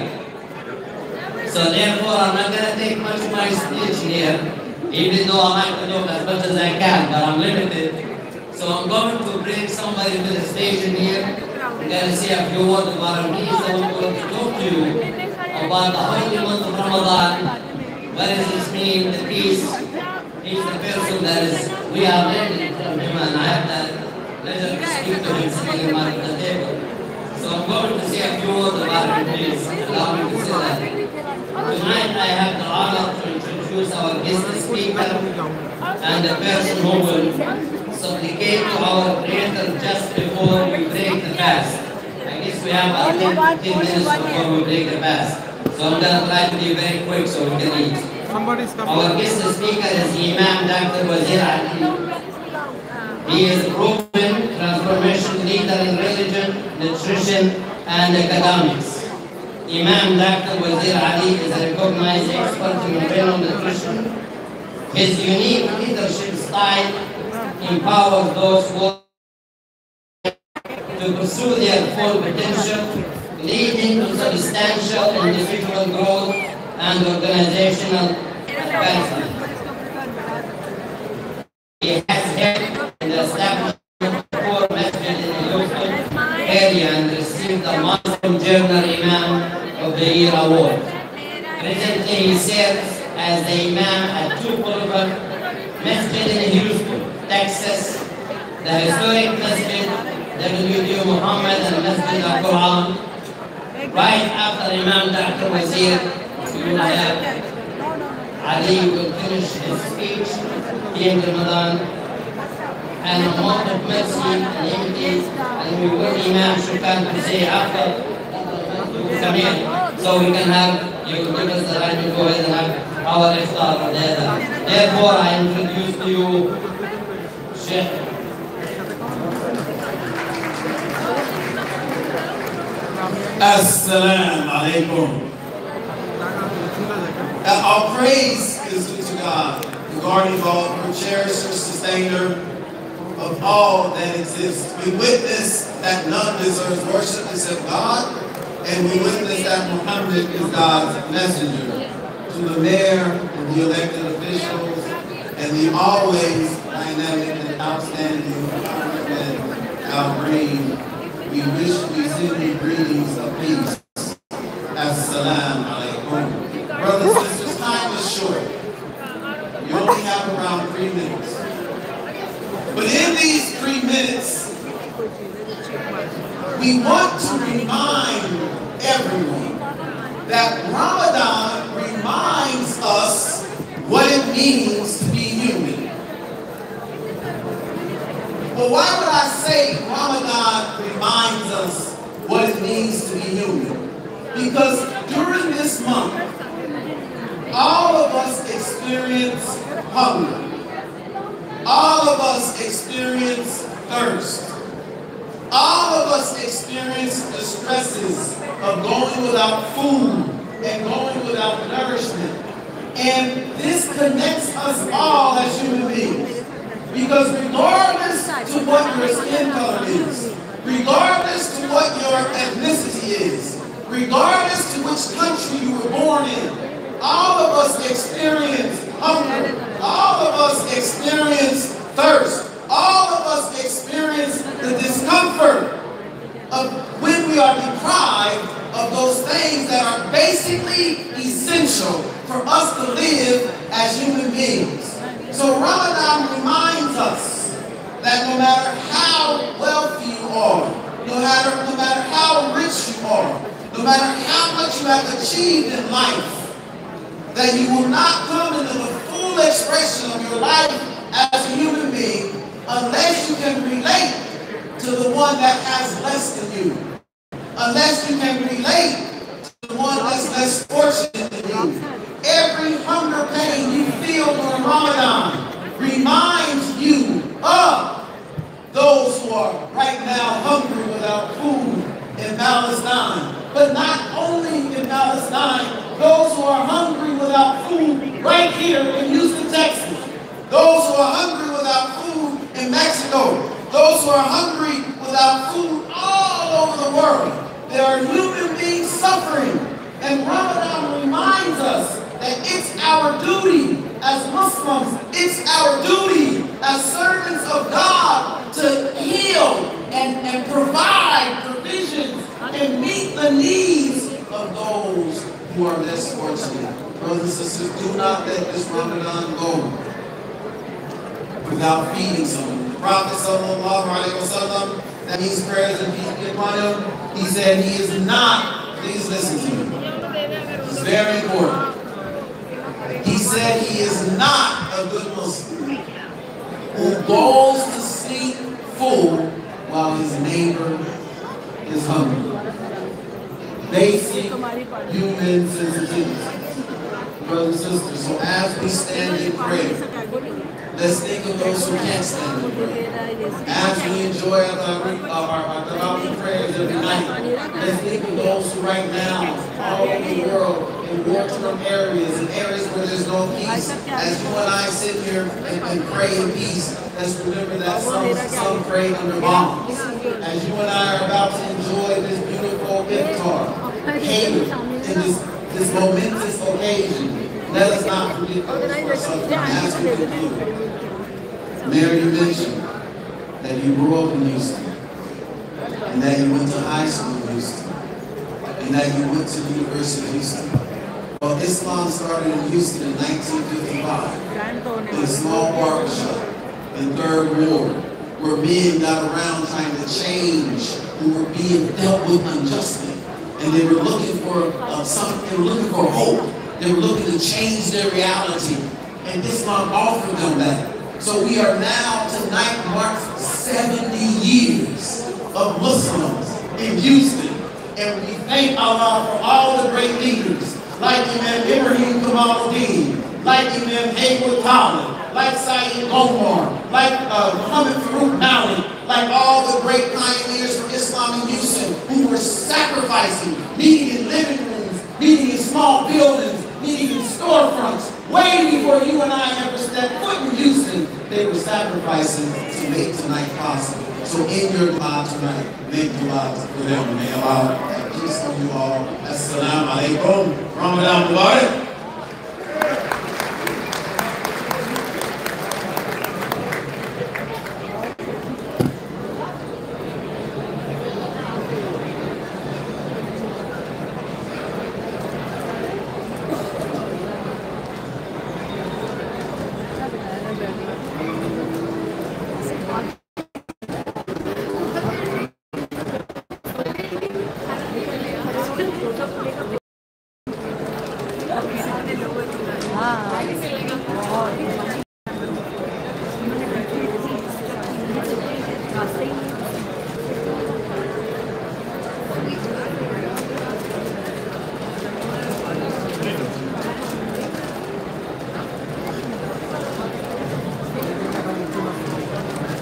So therefore, I'm not going to take much of my speech here, even though I like to talk as much as I can, but I'm limited. So I'm going to bring somebody to the station here. I'm going to say a few words about him. I'm going to talk to you about the holy month of Ramadan. What does this mean? The peace. He's the person that is, we are learning from him, and I have that pleasure to speak to him sitting at the table. So I'm going to say a few words about him, please. Allow me to say that. Tonight I have the honor to introduce our guest speaker and the person who will supplicate to our Creator just before we break the fast. I guess we have about 10-15 minutes before we break the fast. So I'm going to try to be very quick so we can eat. Our guest speaker is Imam Dr. Wazir Ali. He is a proven transformation leader in religion, nutrition, and academics. Imam Dr. Wazir Ali is a recognized expert in internal nutrition. His unique leadership style empowers those who to pursue their full potential, leading to substantial individual growth and organizational advancement. He has helped in the establishment of 4 masjids in the Houston area and received the Muslim Journal Imam of the Year Award. Presently, he serves as the Imam at 2 Boulevard Masjid in Houston, Texas, the historic Masjid W.D. Muhammad and Masjid al-Quran. Right after Imam Dr. Wazir, we will have Ali will finish his speech in Ramadan, and a month of mercy and unity, and we will Imam Shukran to say after come in, so we can have, you will give us the right to go ahead and have our iftar together. Therefore, I introduce to you Sheikh Assalamu alaikum. Our praise is due to God, the guardian of all, the cherisher, sustainer of all that exists. We witness that none deserves worship except God, and we witness that Muhammad is God's messenger. To the mayor and the elected officials, and the always dynamic and outstanding Congressman Al Green, we send you greetings of peace. Assalamu alaikum. Brothers and sisters, time is short. You only have around 3 minutes. But in these 3 minutes, we want to remind everyone that Ramadan reminds us what it means to be human. But why would I say Ramadan reminds us what it means to be human? Because during this month, all of us experience hunger. All of us experience thirst. All of us experience the stresses of going without food and going without nourishment. And this connects us all as human beings. Because regardless to what your skin color is, regardless to what your ethnicity is, regardless to which country you were born in, all of us experience hunger. All of us experience thirst. All of us experience the discomfort of when we are deprived of those things that are basically essential for us to live as human beings. So Ramadan reminds us that no matter how wealthy you are, no matter how rich you are, no matter how much you have achieved in life, that you will not come into the full expression of your life as a human being unless you can relate to the one that has less than you. Unless you can relate to the one that's less fortunate than you. Every hunger pain you feel during Ramadan reminds you of those who are right now hungry without food in Palestine. But not only in Palestine, those who are hungry without food right here in Houston, Texas. Those who are hungry without food in Mexico. Those who are hungry without food all over the world. There are human beings suffering. And Ramadan reminds us that it's our duty as Muslims, it's our duty as servants of God to heal and provide provisions and meet the needs of those who are less fortunate. Brothers and sisters, do not let this Ramadan go without feeding someone. The Prophet sallallahu alaihi wasallam, that means prayers and peace be upon him, he said he is not, please listen to me, it's very important. He said he is not a good Muslim who goes to sleep full while his neighbor is hungry. Basic human sensitivity. Brothers and sisters, so as we stand in prayer, let's think of those who can't stand in prayer. As we enjoy our devout prayers every night, let's think of those who right now, all over the world, in war-torn areas, in areas where there's no peace. As you and I sit here and pray in peace, let's remember that some pray under bombs. As you and I are about to enjoy this beautiful iftar, catered in this momentous occasion, let us not forget those who are suffering as we conclude. Mary, you mentioned that you grew up in Houston, and that you went to high school in Houston, and that you went to the University of Houston. Well, Islam started in Houston in 1955, in a small barbershop in 3rd Ward, where men got around trying to change who were being dealt with unjustly. And they were looking for something, they were looking for hope. They were looking to change their reality. And Islam offered them that. So we are now, tonight marks 70 years of Muslims in Houston. And we thank Allah for all the great leaders, like Imam Ibrahim Kamaluddin, like Imam Haywood Collin, like Sayyid Omar, like Muhammad Farouk Malik, like all the great pioneers for Islam in Houston who were sacrificing, meeting in living rooms, meeting in small buildings, meeting in storefronts. Way before you and I ever stepped foot in Houston, they were sacrificing to make tonight possible. So in your dua tonight, make dua for them. May Allah have peace on you all. Assalamu alaikum. Ramadan Mubarak.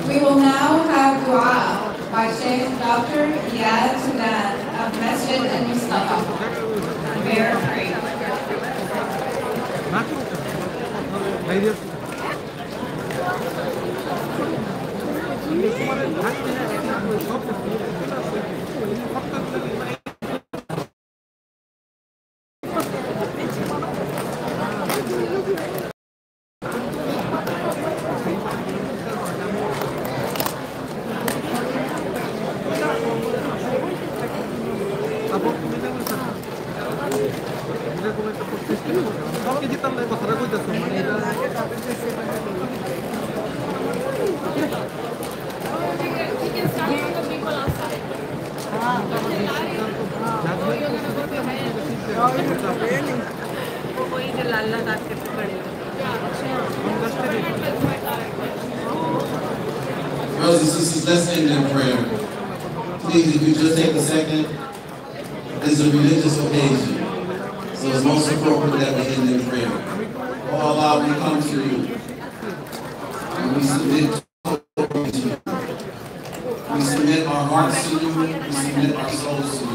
We will now have dua by Sheikh Dr. Iyad Sudan of Masjid al-Mustafa. Mayor Free. Brothers and sisters, let's end in prayer. Please, if you just take a second, it's a religious occasion. So it's most appropriate that we end in prayer. Oh Allah, we come to you and we submit to you. We submit our hearts to you. We submit our souls to you.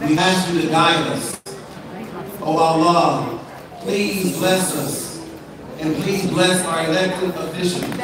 We ask you to guide us. Oh Allah, please bless us and please bless our elected officials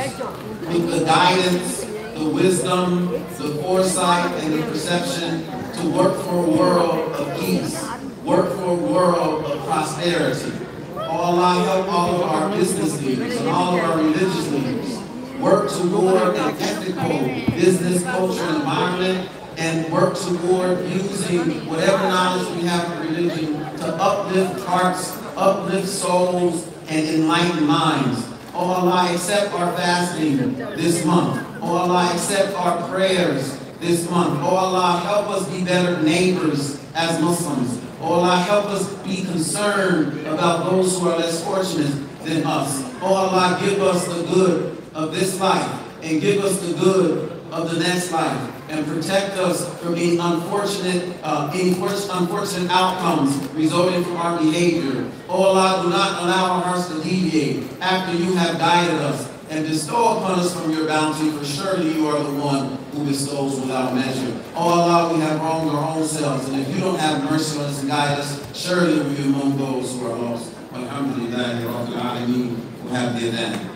with the guidance, the wisdom, the foresight, and the perception to work for a world of peace, work for a world of prosperity. Oh Allah, help all of our business leaders and all of our religious leaders work toward an ethical business culture environment and work toward using whatever knowledge we have of religion to uplift hearts, uplift souls, and enlighten minds. Oh Allah, accept our fasting this month. Oh Allah, accept our prayers this month. Oh Allah, help us be better neighbors as Muslims. Oh Allah, help us be concerned about those who are less fortunate than us. Oh Allah, give us the good of this life and give us the good of the next life, and protect us from any unfortunate outcomes resulting from our behavior. Oh Allah, do not allow our hearts to deviate after you have guided us, and bestow upon us from your bounty, for surely you are the one who bestows without measure. Oh Allah, we have wronged our own selves, and if you don't have mercy on us and guide us, surely we are among those who are lost. Alhamdulillah, Rabbil Alameen, who have the advantage.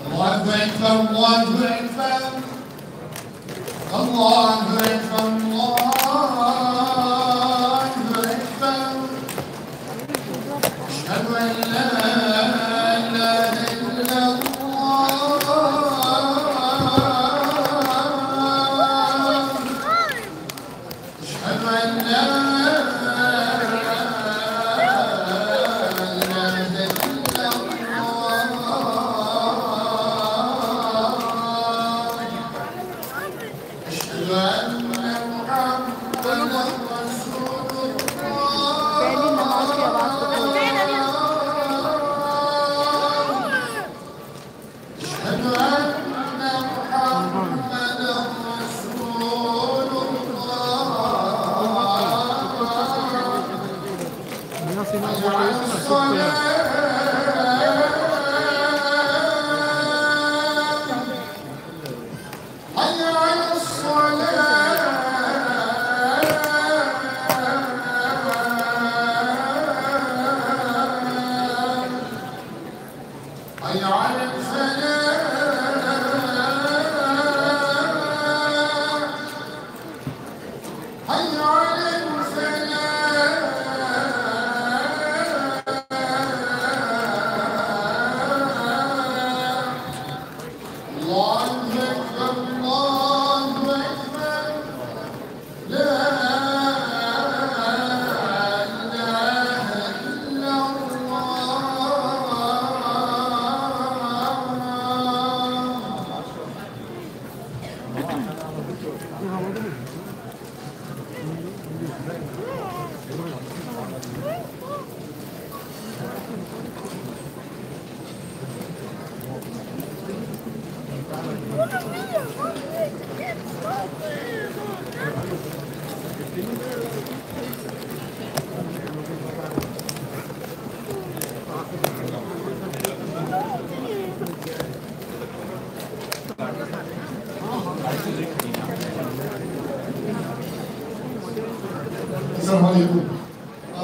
Allahu Akbar, Allahu Akbar, Allahu Akbar, Allahu Akbar. Ashhadu an la ilaha illallah. Ashhadu an la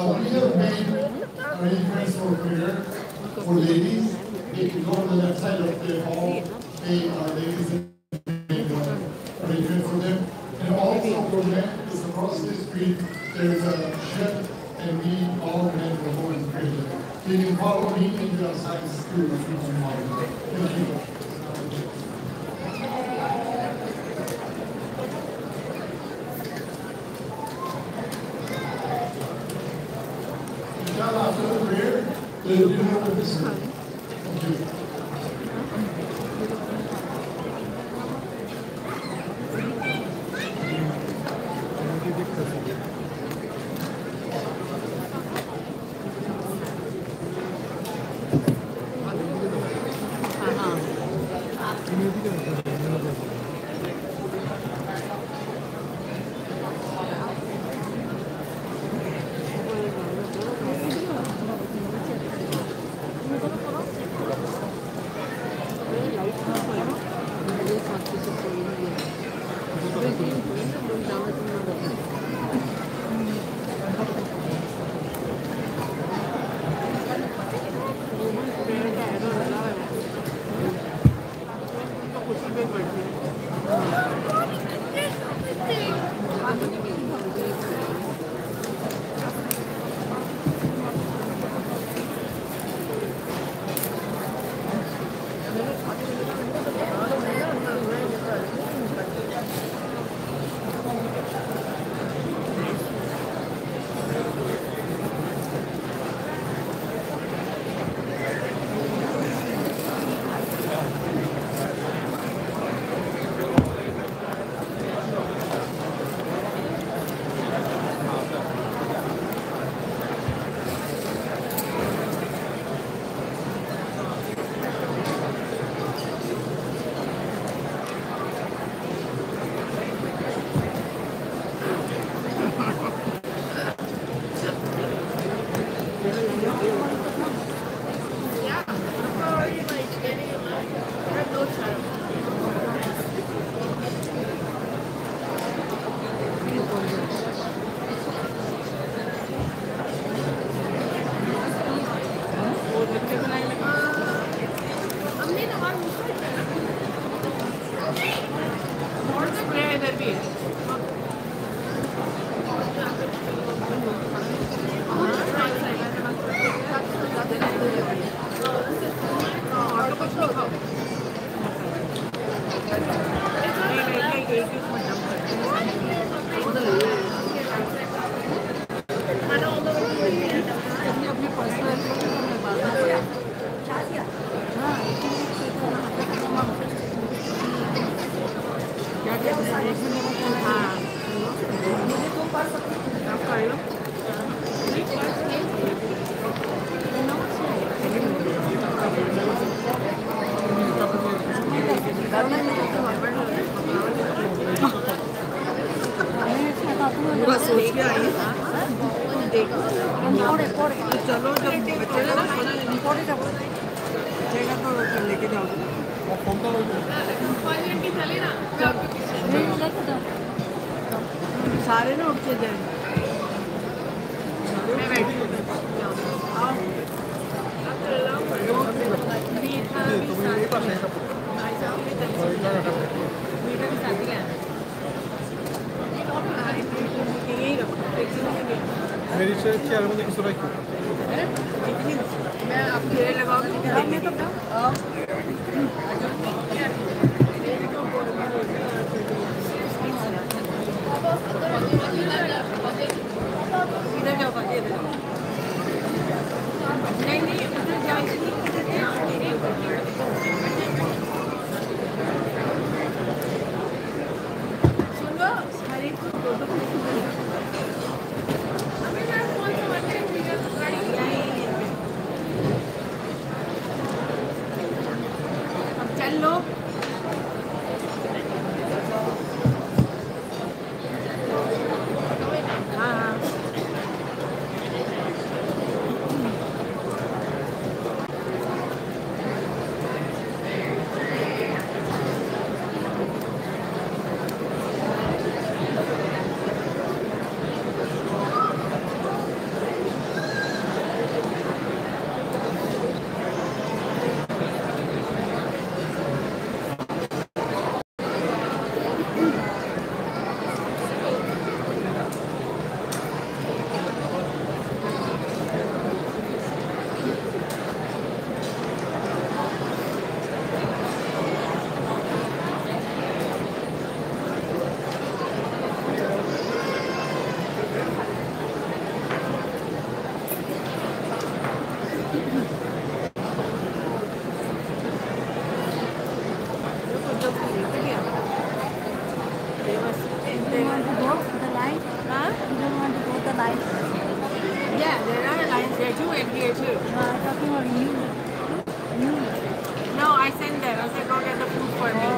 We have made arrangements for prayer for ladies. They can go on the left side of the hall. They ladies make arrangement for them. And also for men, is across the street, there's a shed, and we all men will go and pray there. So you can follow me in the outside street if you don't mind. Thank you. After the prayer, you have a visitor. Thank you. मेरी से क्या मुझे किस तरह की मैं आपके लिए लगाऊंगी मैं तो इधर जाओ नहीं नहीं उधर सुन लो हरी Yeah, there are lines there too and here too. Talking about you. No, I sent them. I said, go get the food for me.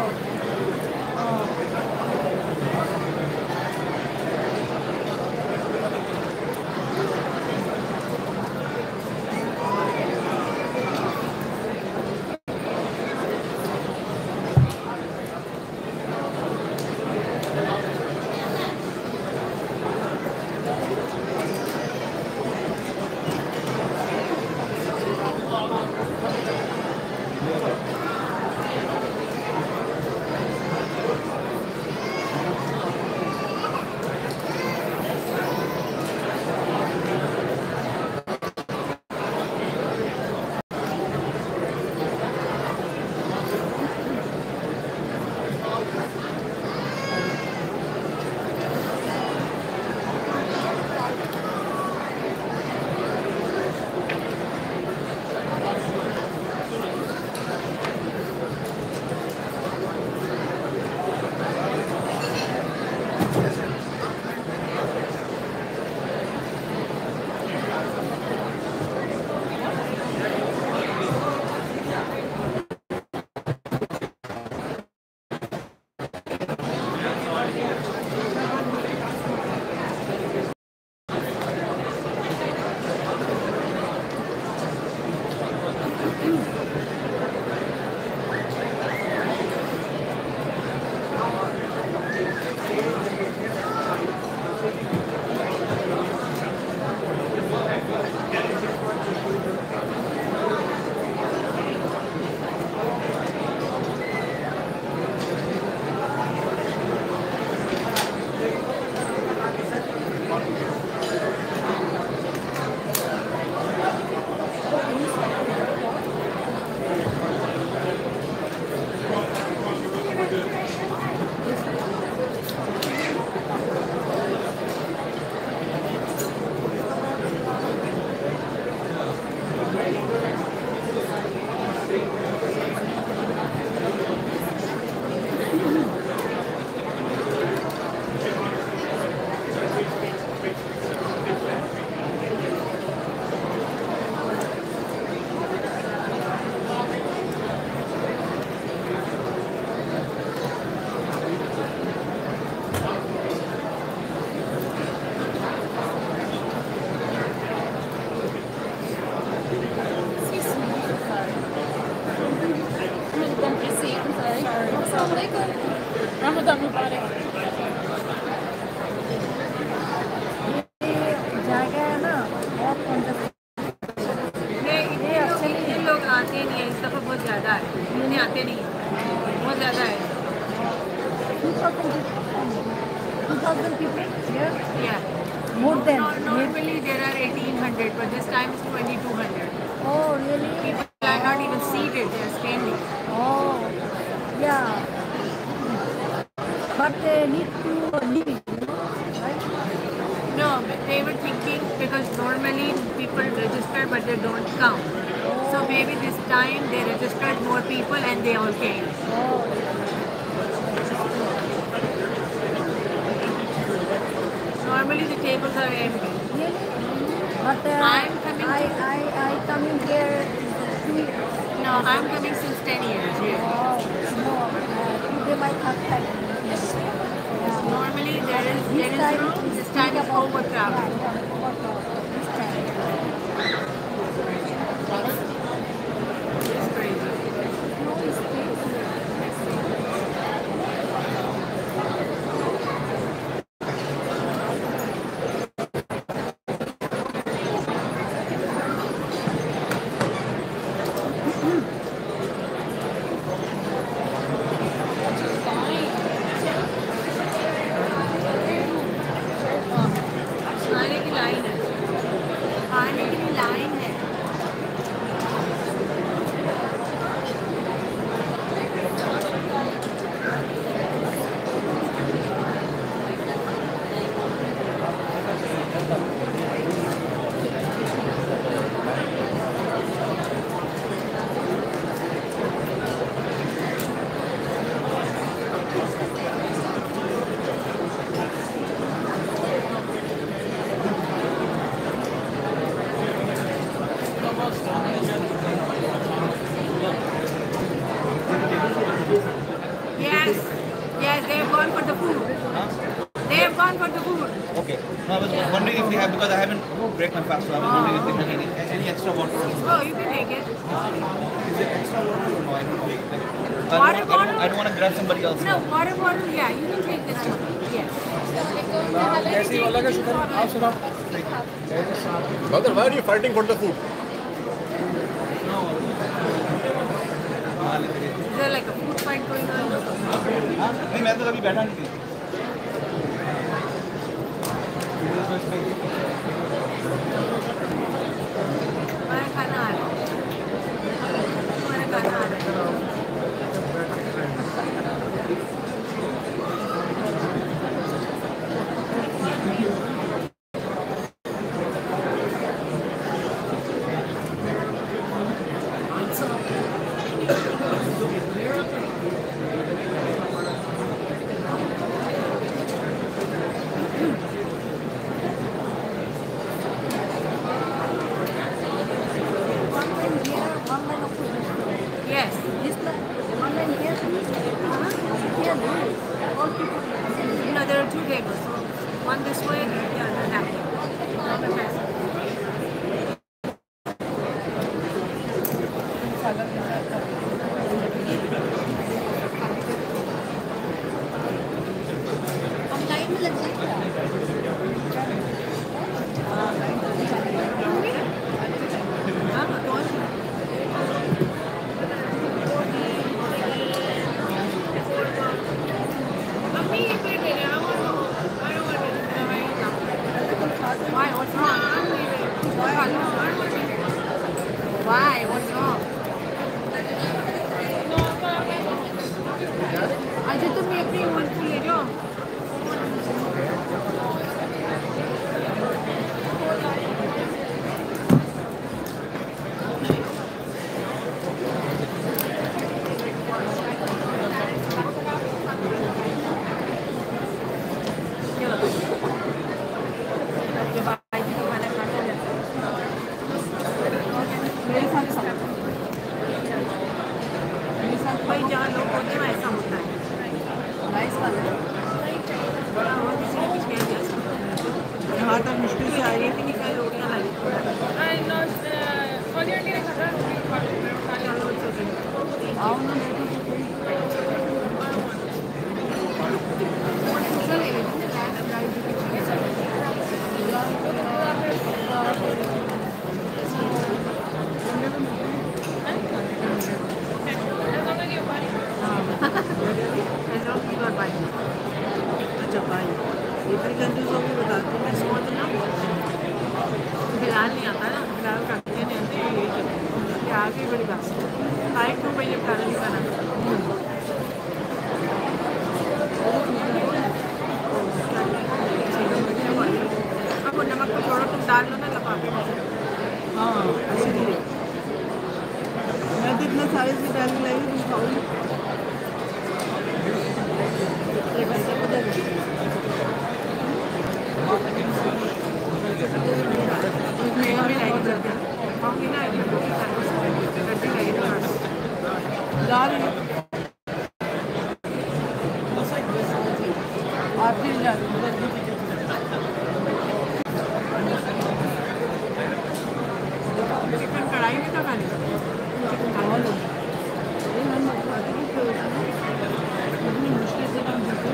Ramadan Mubarak. जगह है ना बहुत ये लोग आते नहीं है इस दफा बहुत ज़्यादा है इन्हें आते नहीं है बहुत ज़्यादा है 2,000 people here? Yeah. More than? Normally there are 1,800 but this time it's 2,200. Oh really? People are not even seated, they are standing. Oh yeah. But they need to leave, right? No, but they were thinking because normally people register but they don't come. So maybe this time they registered more people and they all came. Normally the tables are empty. Really? But I'm coming. I come in here 2 years. No, I'm coming since 10 years. Yeah. Oh no, today my first time. Normally there is room. This time is overcrowded. This time. It's crazy. No, it's crazy. खाने की line है have, because I haven't break my fast, so I was wondering if they have any extra water. Oh, you can take it. Is it extra water or no? I don't know. Water bottle? I don't want to grab somebody else. No, water bottle, yeah, you can take this one. Yes. Mother, why are you fighting for the food? Is there like a food fight going on? नहीं मैं तो अभी बैठा नहीं थी. हमारा खाना आ रहा है. हमारा खाना आ रहा है. Yes. No, there are two tables. One this way and the other that way. Why? What's wrong? Why? What's wrong? आज तो मैं अपनी मन की ले जाओ. भाई जहाँ लोग होते हैं ऐसा होता है. यहाँ तक मुश्किल से आई है कि कई रोटियाँ लाई. आओ ना अच्छा भाई ये फिर कंजूसों को बताते हैं. सोच ना बिलाल नहीं आता ना, बिलाल रखते नहीं आते. ये आगे बड़ी बात है. हाइट तो पहले बिलाल नहीं बना. अब वो नमक को थोड़ा तुम डाल लो ना लपा के. हाँ इसीलिए मैं तो इतना सारे से डाल के लाई तुम खाओगी. कढ़ाई में तो खाने मुश्किल से काम करते.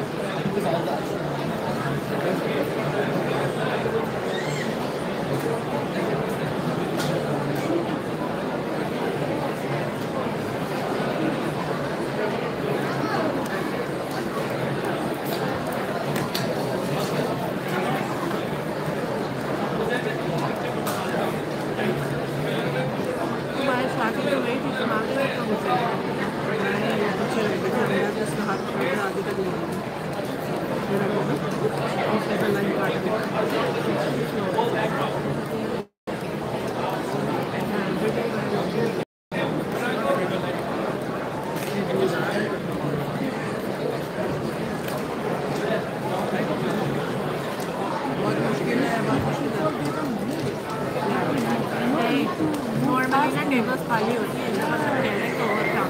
टेबल्स खाली होती है ना, मतलब कहने को और क्या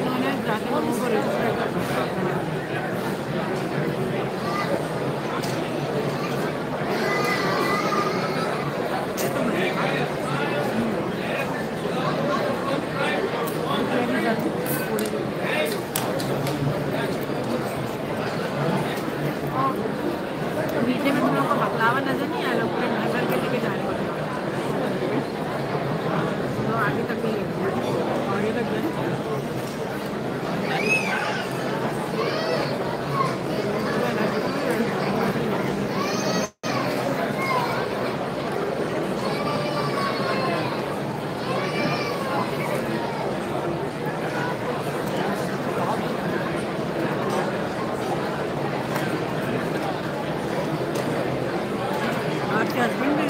उन्होंने जाके लोगों को रजिस्टर करना आपके हस्बैंड भी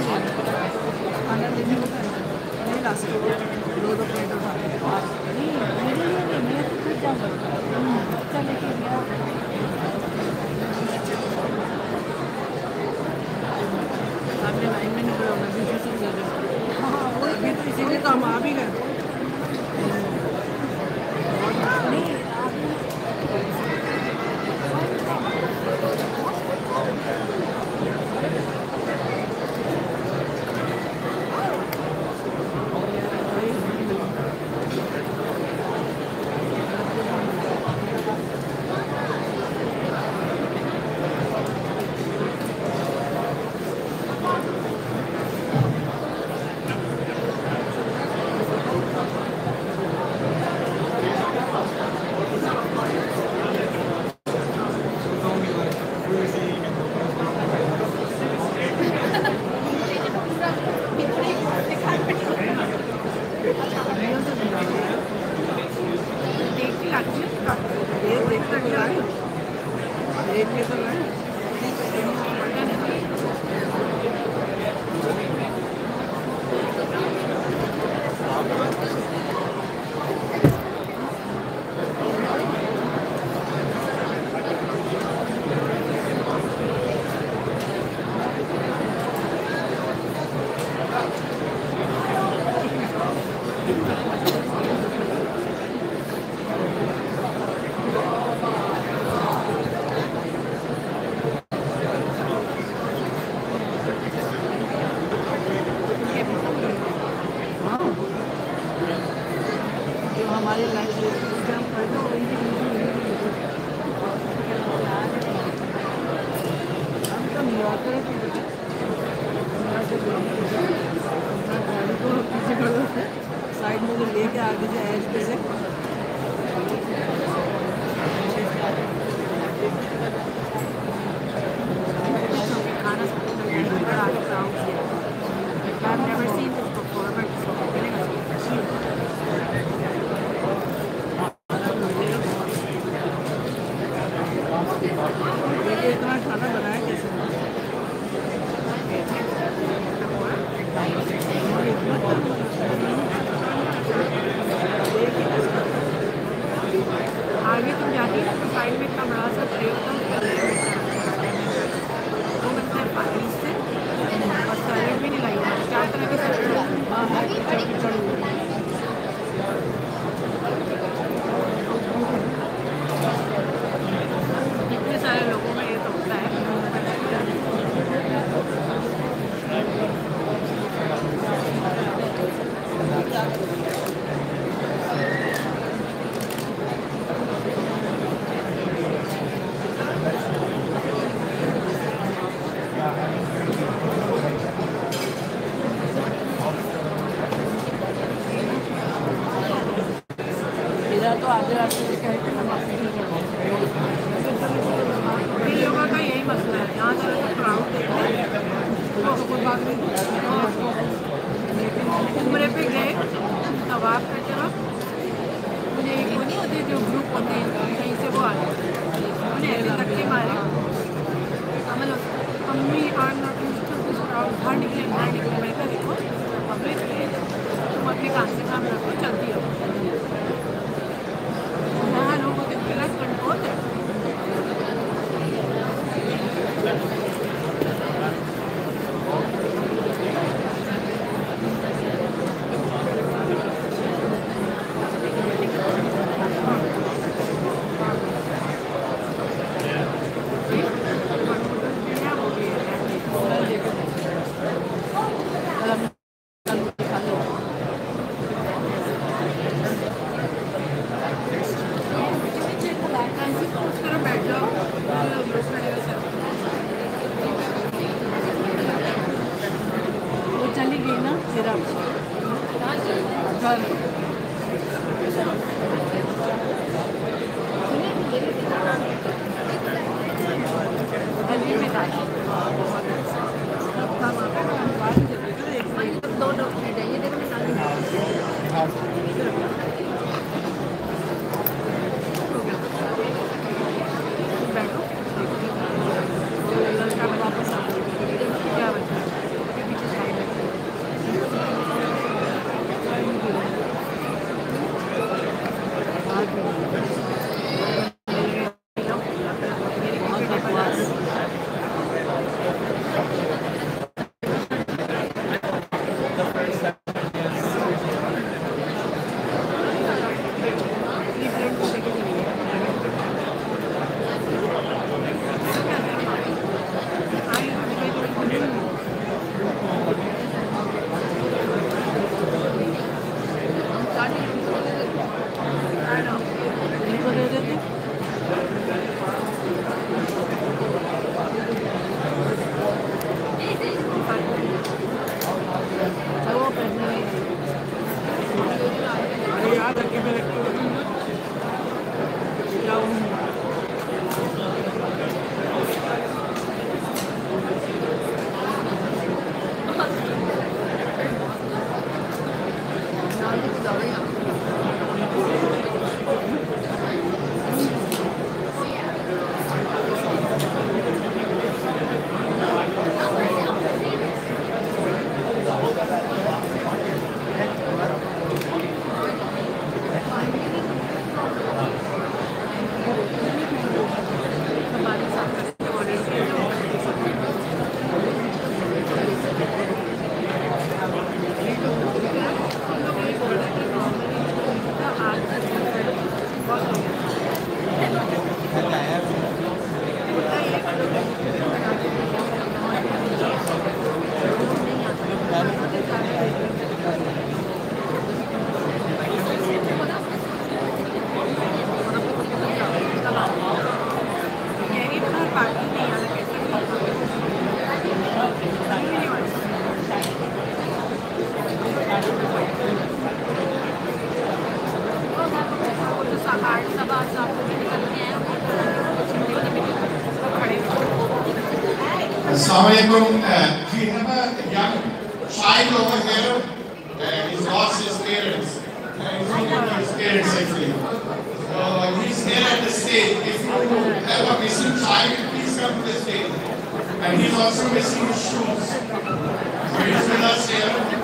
खाना लेने को नहीं ला सकते, दो प्लेट उठा के नहीं मेरे लिए नहीं, मैं तो खुद जाऊँगा, बच्चा लेके गया। आपने लाइन में नहीं पड़ा होगा, बीच से ले लो। हाँ अभी तो इसीलिए तो हम आ भी गए। नहीं हमारे लाइफ हम कर दो हम तो न्यूयॉर्कर साइड में जो लेके आगे से एज पे से खाना I've never seen this before, but इतना खाना बनाया कैसे? आगे तुम जाती है तो साइड में इतना बड़ा सा ट्रे होता है, वो बनता है पानी से, और सैलेड भी नहीं लाई, 4 तरह के सैलेड इतने सारे लोगों में ये तो होता है। तो आधे रास्ते से कहे इन लोगों का यही मसला है, यहाँ से तो क्राउड देखते हैं तो कोई बात नहीं। उम्रे पे गए तवाफ करते वक्त मुझे एक वो नहीं होते जो ग्रुप होते हैं कहीं से वो आए, उन्हें ऐसे धक्के मारे, मतलब मम्मी और बाहर निकले मैं कहा देखो पब्लिक तुम अपने काम से काम रखो, चलती हो यहाँ लोगों के गलत कंट्रोल है। चली गई ना फिर आप वापस आ क्या बता Assalamualaikum. We have a young child over here. He's lost his parents. He's looking for his parents actually. So he's here at the stage. If you have a missing child, please come to the stage. And he's also missing his shoes. So he's with us here.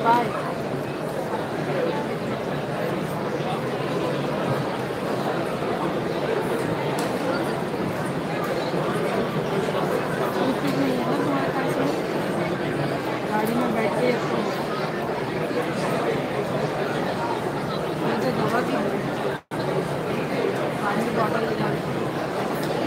Bye. गाड़ी में बैठ के दवा की पानी की bottle ले जाओ।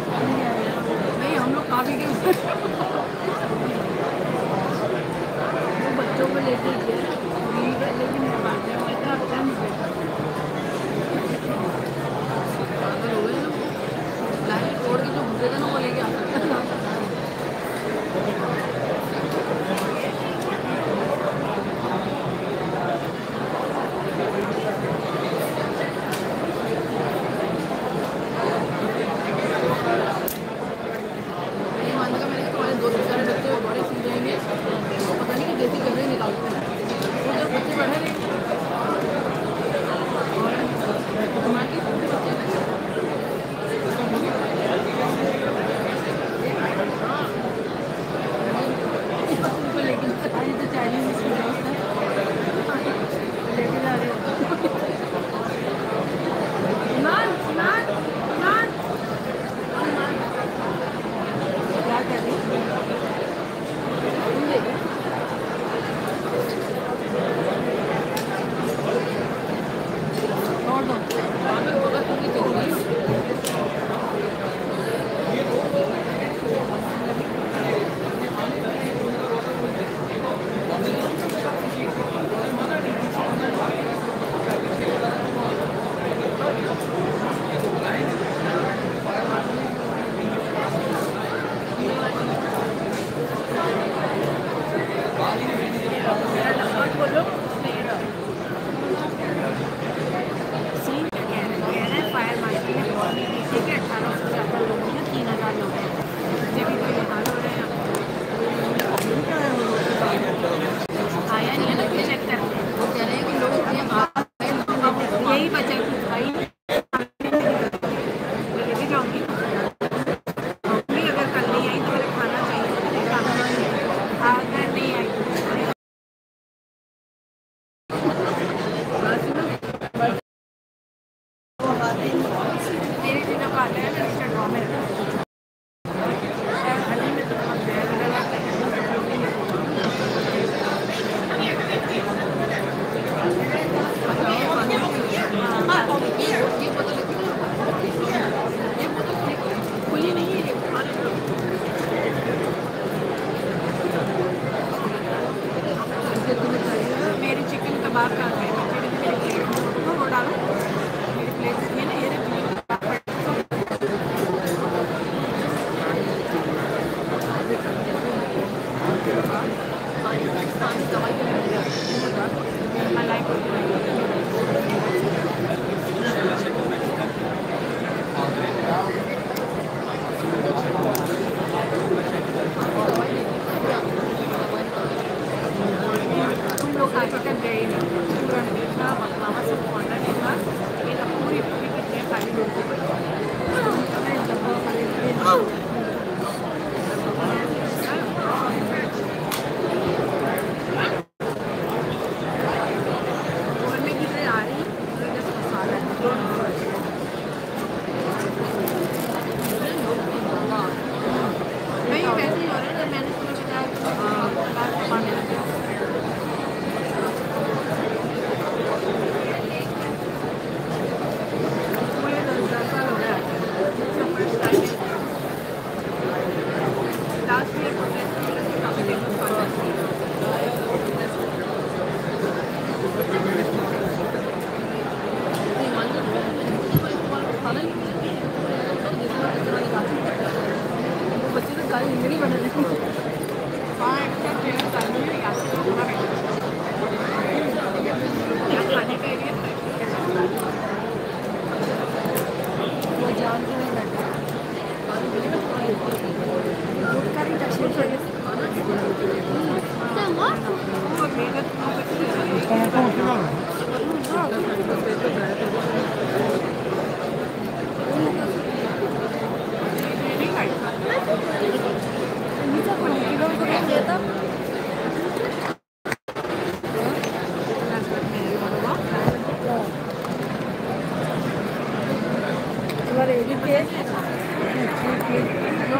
नहीं हम लोग काफी के बच्चों को लेके गए लेकिन बाद में इतना अच्छा नहीं लाइन छोड़ के जो घूमते थे ना वो लेके आता था।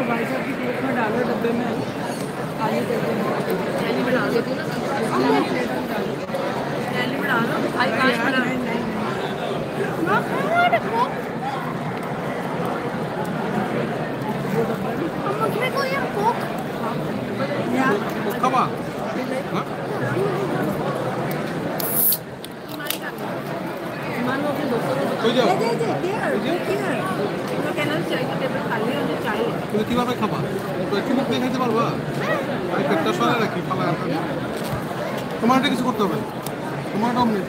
भाई साहब की प्लेट में डालो डब्बे में खाली कर दो थैली में डालो थैली में डालो भाई कांच में डालो मुझमें कोई कोक Come on. তুমি কিভাবে খাবা একটু মুখ দিয়ে খাইতে পারবা আমি পেটটা সরে রাখি ফালা তোমার এটা কিছু করতে হবে তোমার নাম নেই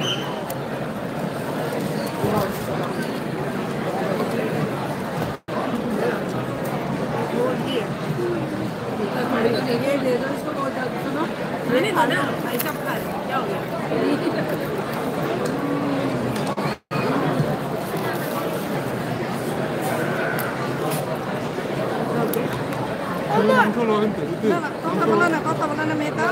मैंने खाना ऐसा खा क्या हो गया Kau tak meta?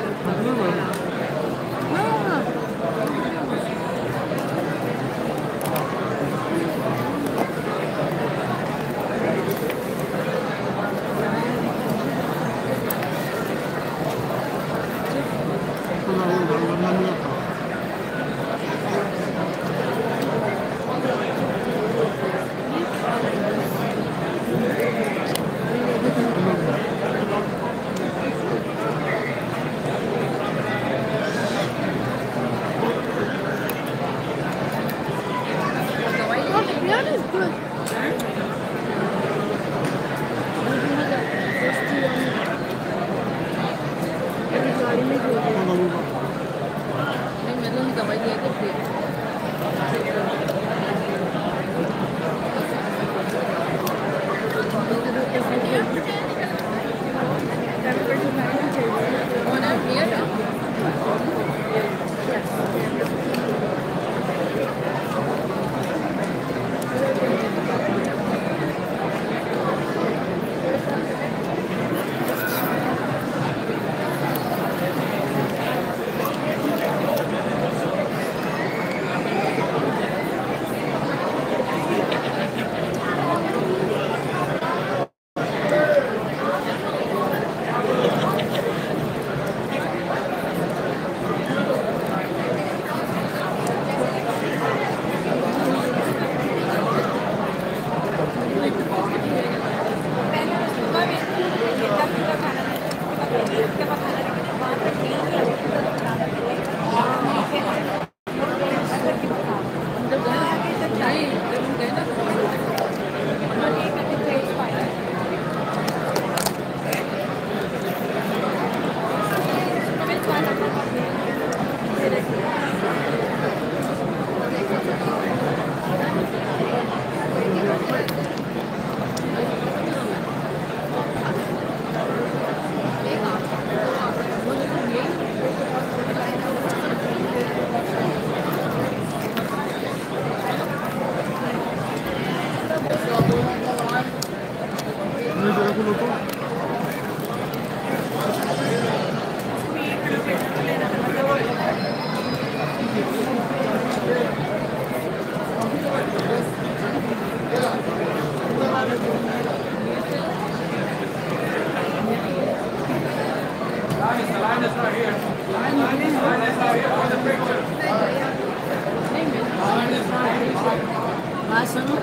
बात सुनो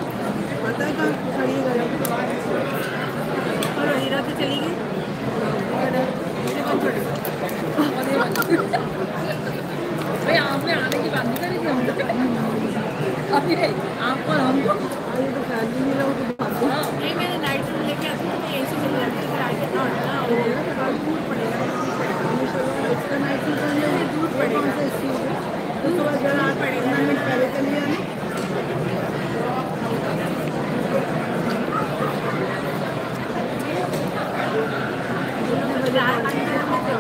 पता है कहाँ खड़ी है और हीरा तो चली गई भाई आपने आने की बात नहीं करी थी अभी आप और हम आइए तो शादी नहीं रहो तो नहीं मैंने नाइट में लेके आती हूँ तो ऐसे मिल जाती है आगे ना दूर पड़ेगा इसका नाइट में दूर पड़ेगा तो सुबह जरा पड़ेगा मिनट पहले चली जाने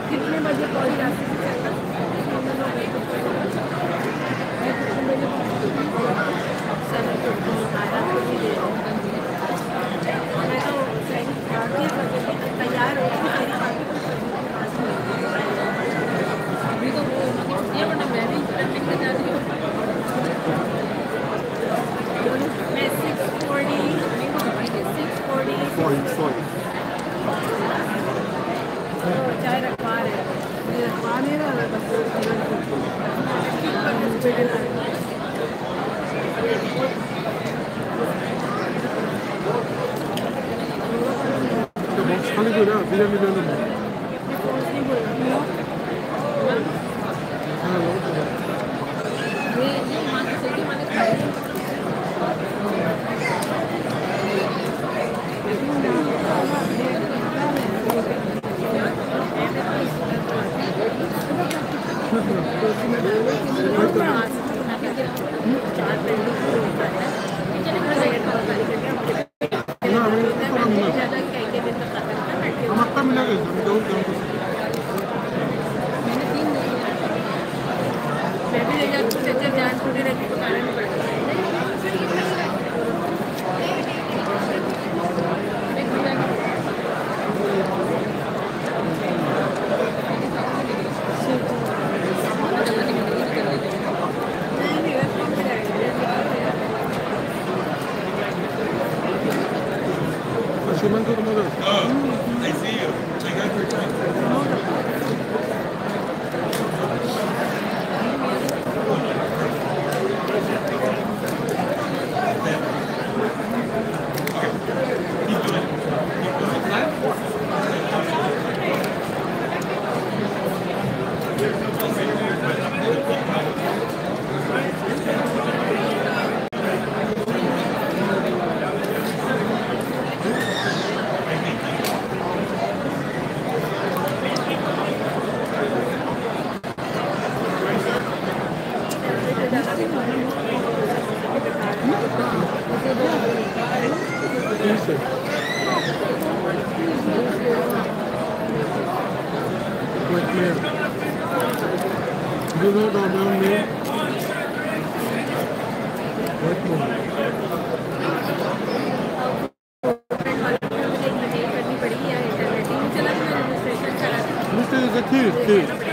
कितने बजे पहुँच जाते हैं चाय रखवा रहे मुझे रखवा नहीं रहा खाली করে বিরিয়ানি বেলুন আমারটা মিলে গেছে আমি দৌড় দাম I see you. I got your time. You know the name? What more? Mr. is a kid.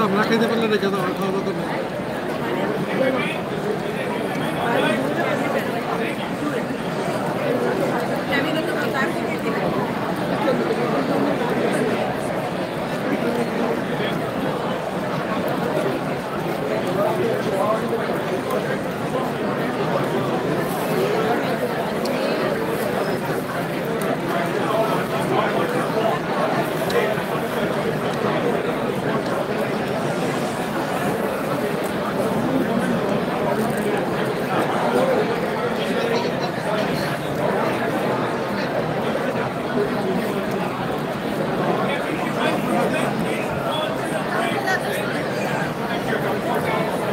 আমরা খাইতে পারলে রেখে দাও খাওয়া দাওয়া করবে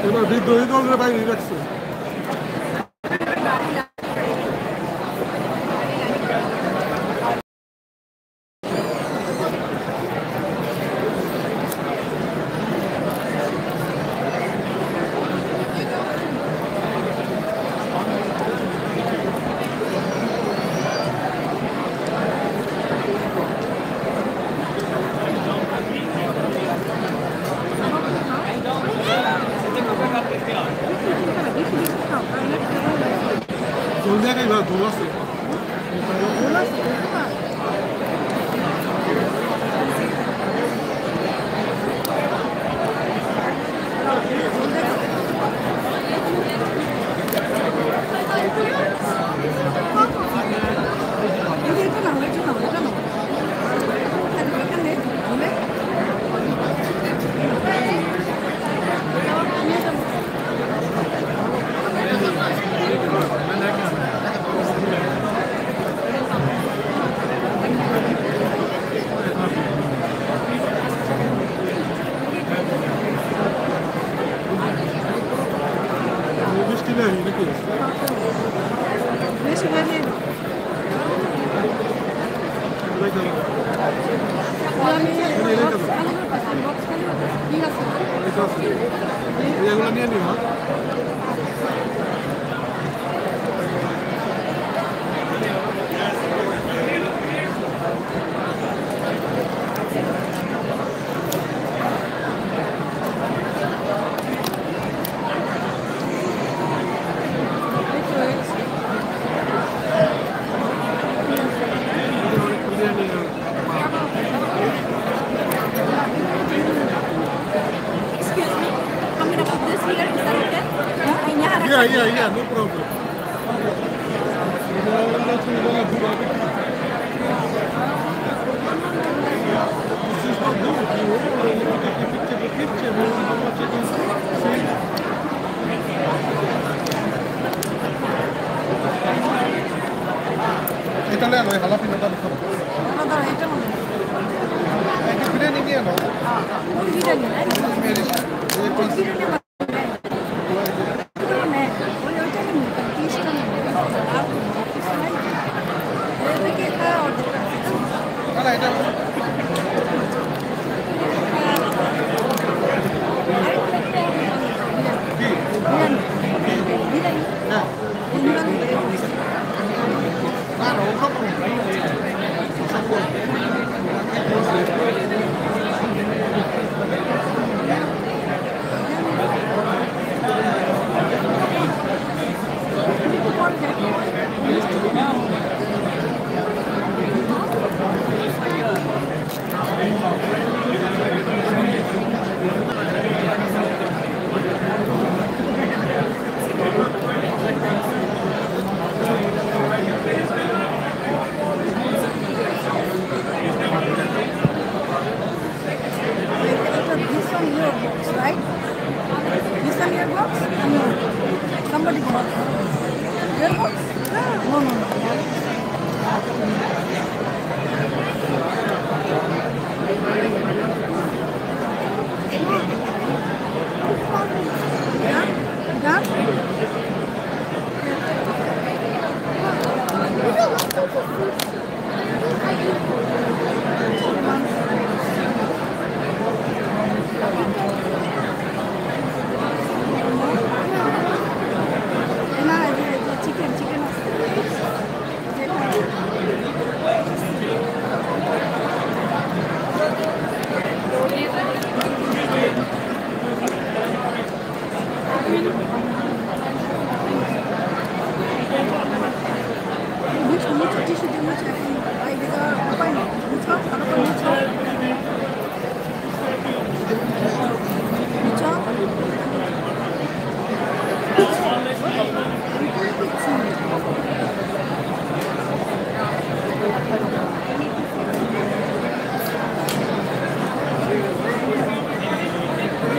এবার বিদ্রোহী দলের বাইরে রাখছে জলদি আগে দোল আছে এগুলো নিয়ে নিও Yeah, no problem. This is not good. You take a picture, how much it is. এটা লে নয় হালা পিনাটা দেখো না এটা মনে এটা বিরিয়ানি নিয়ে নাও বিরিয়ানি না এই biryani on your box, right? This on your box? No. Somebody box. Your box? No, no, no. Done? Mucho tissue de mucho aquí. Ahí diga, apa ini? Mucho, apa mucho? Mucho.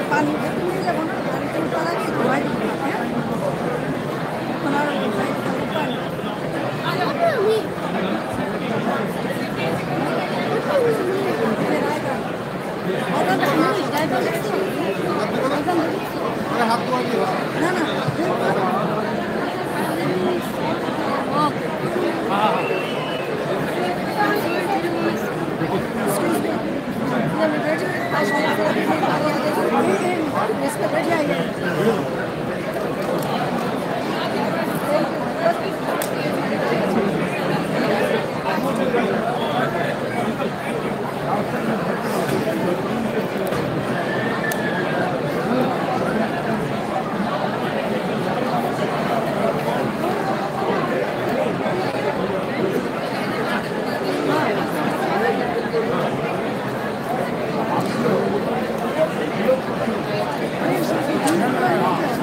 Paling itu dia mana? Paling itu lagi itu lagi. Kalau paling Thank you.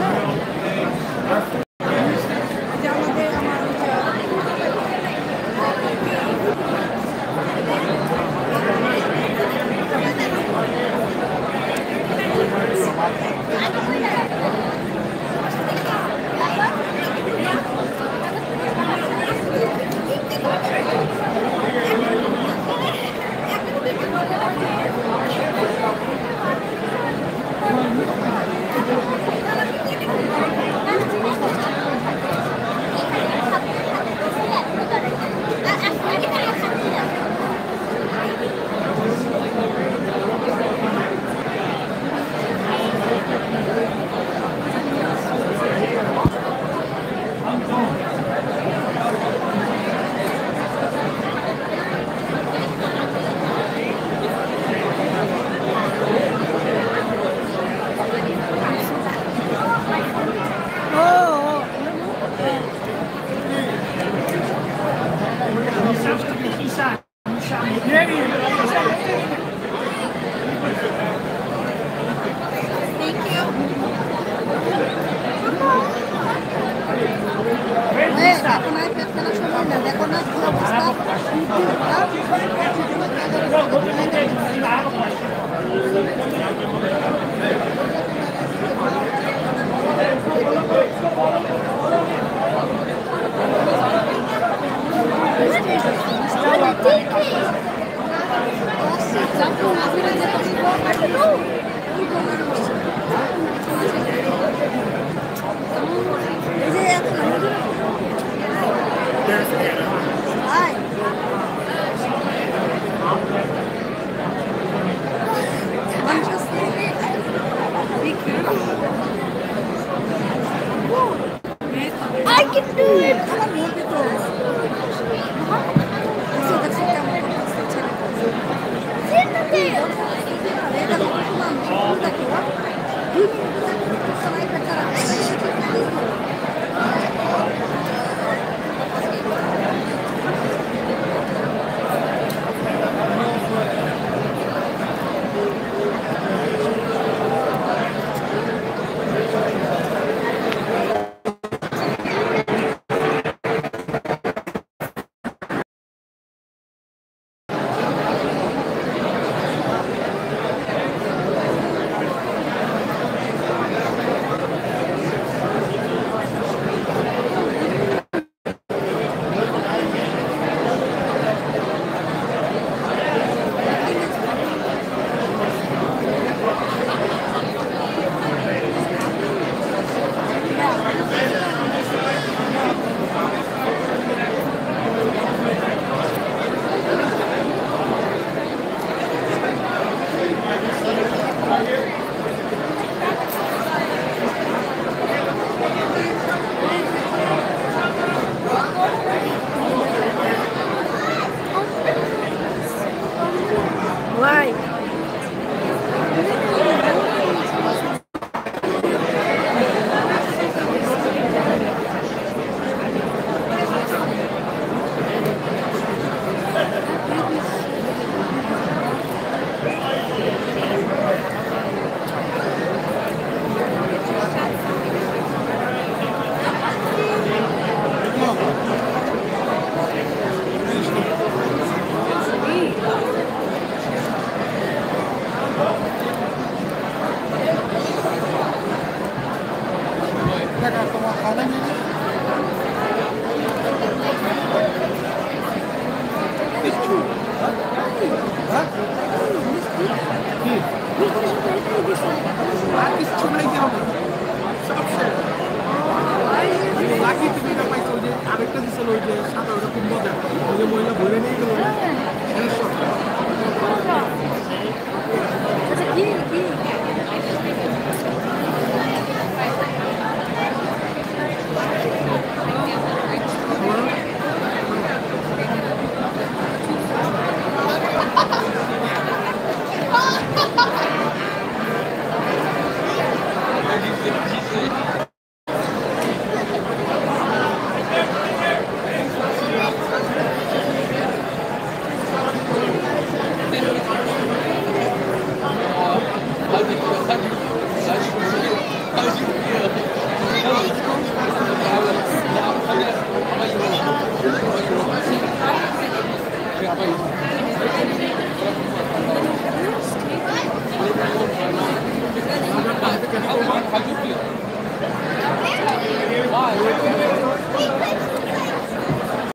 Can you go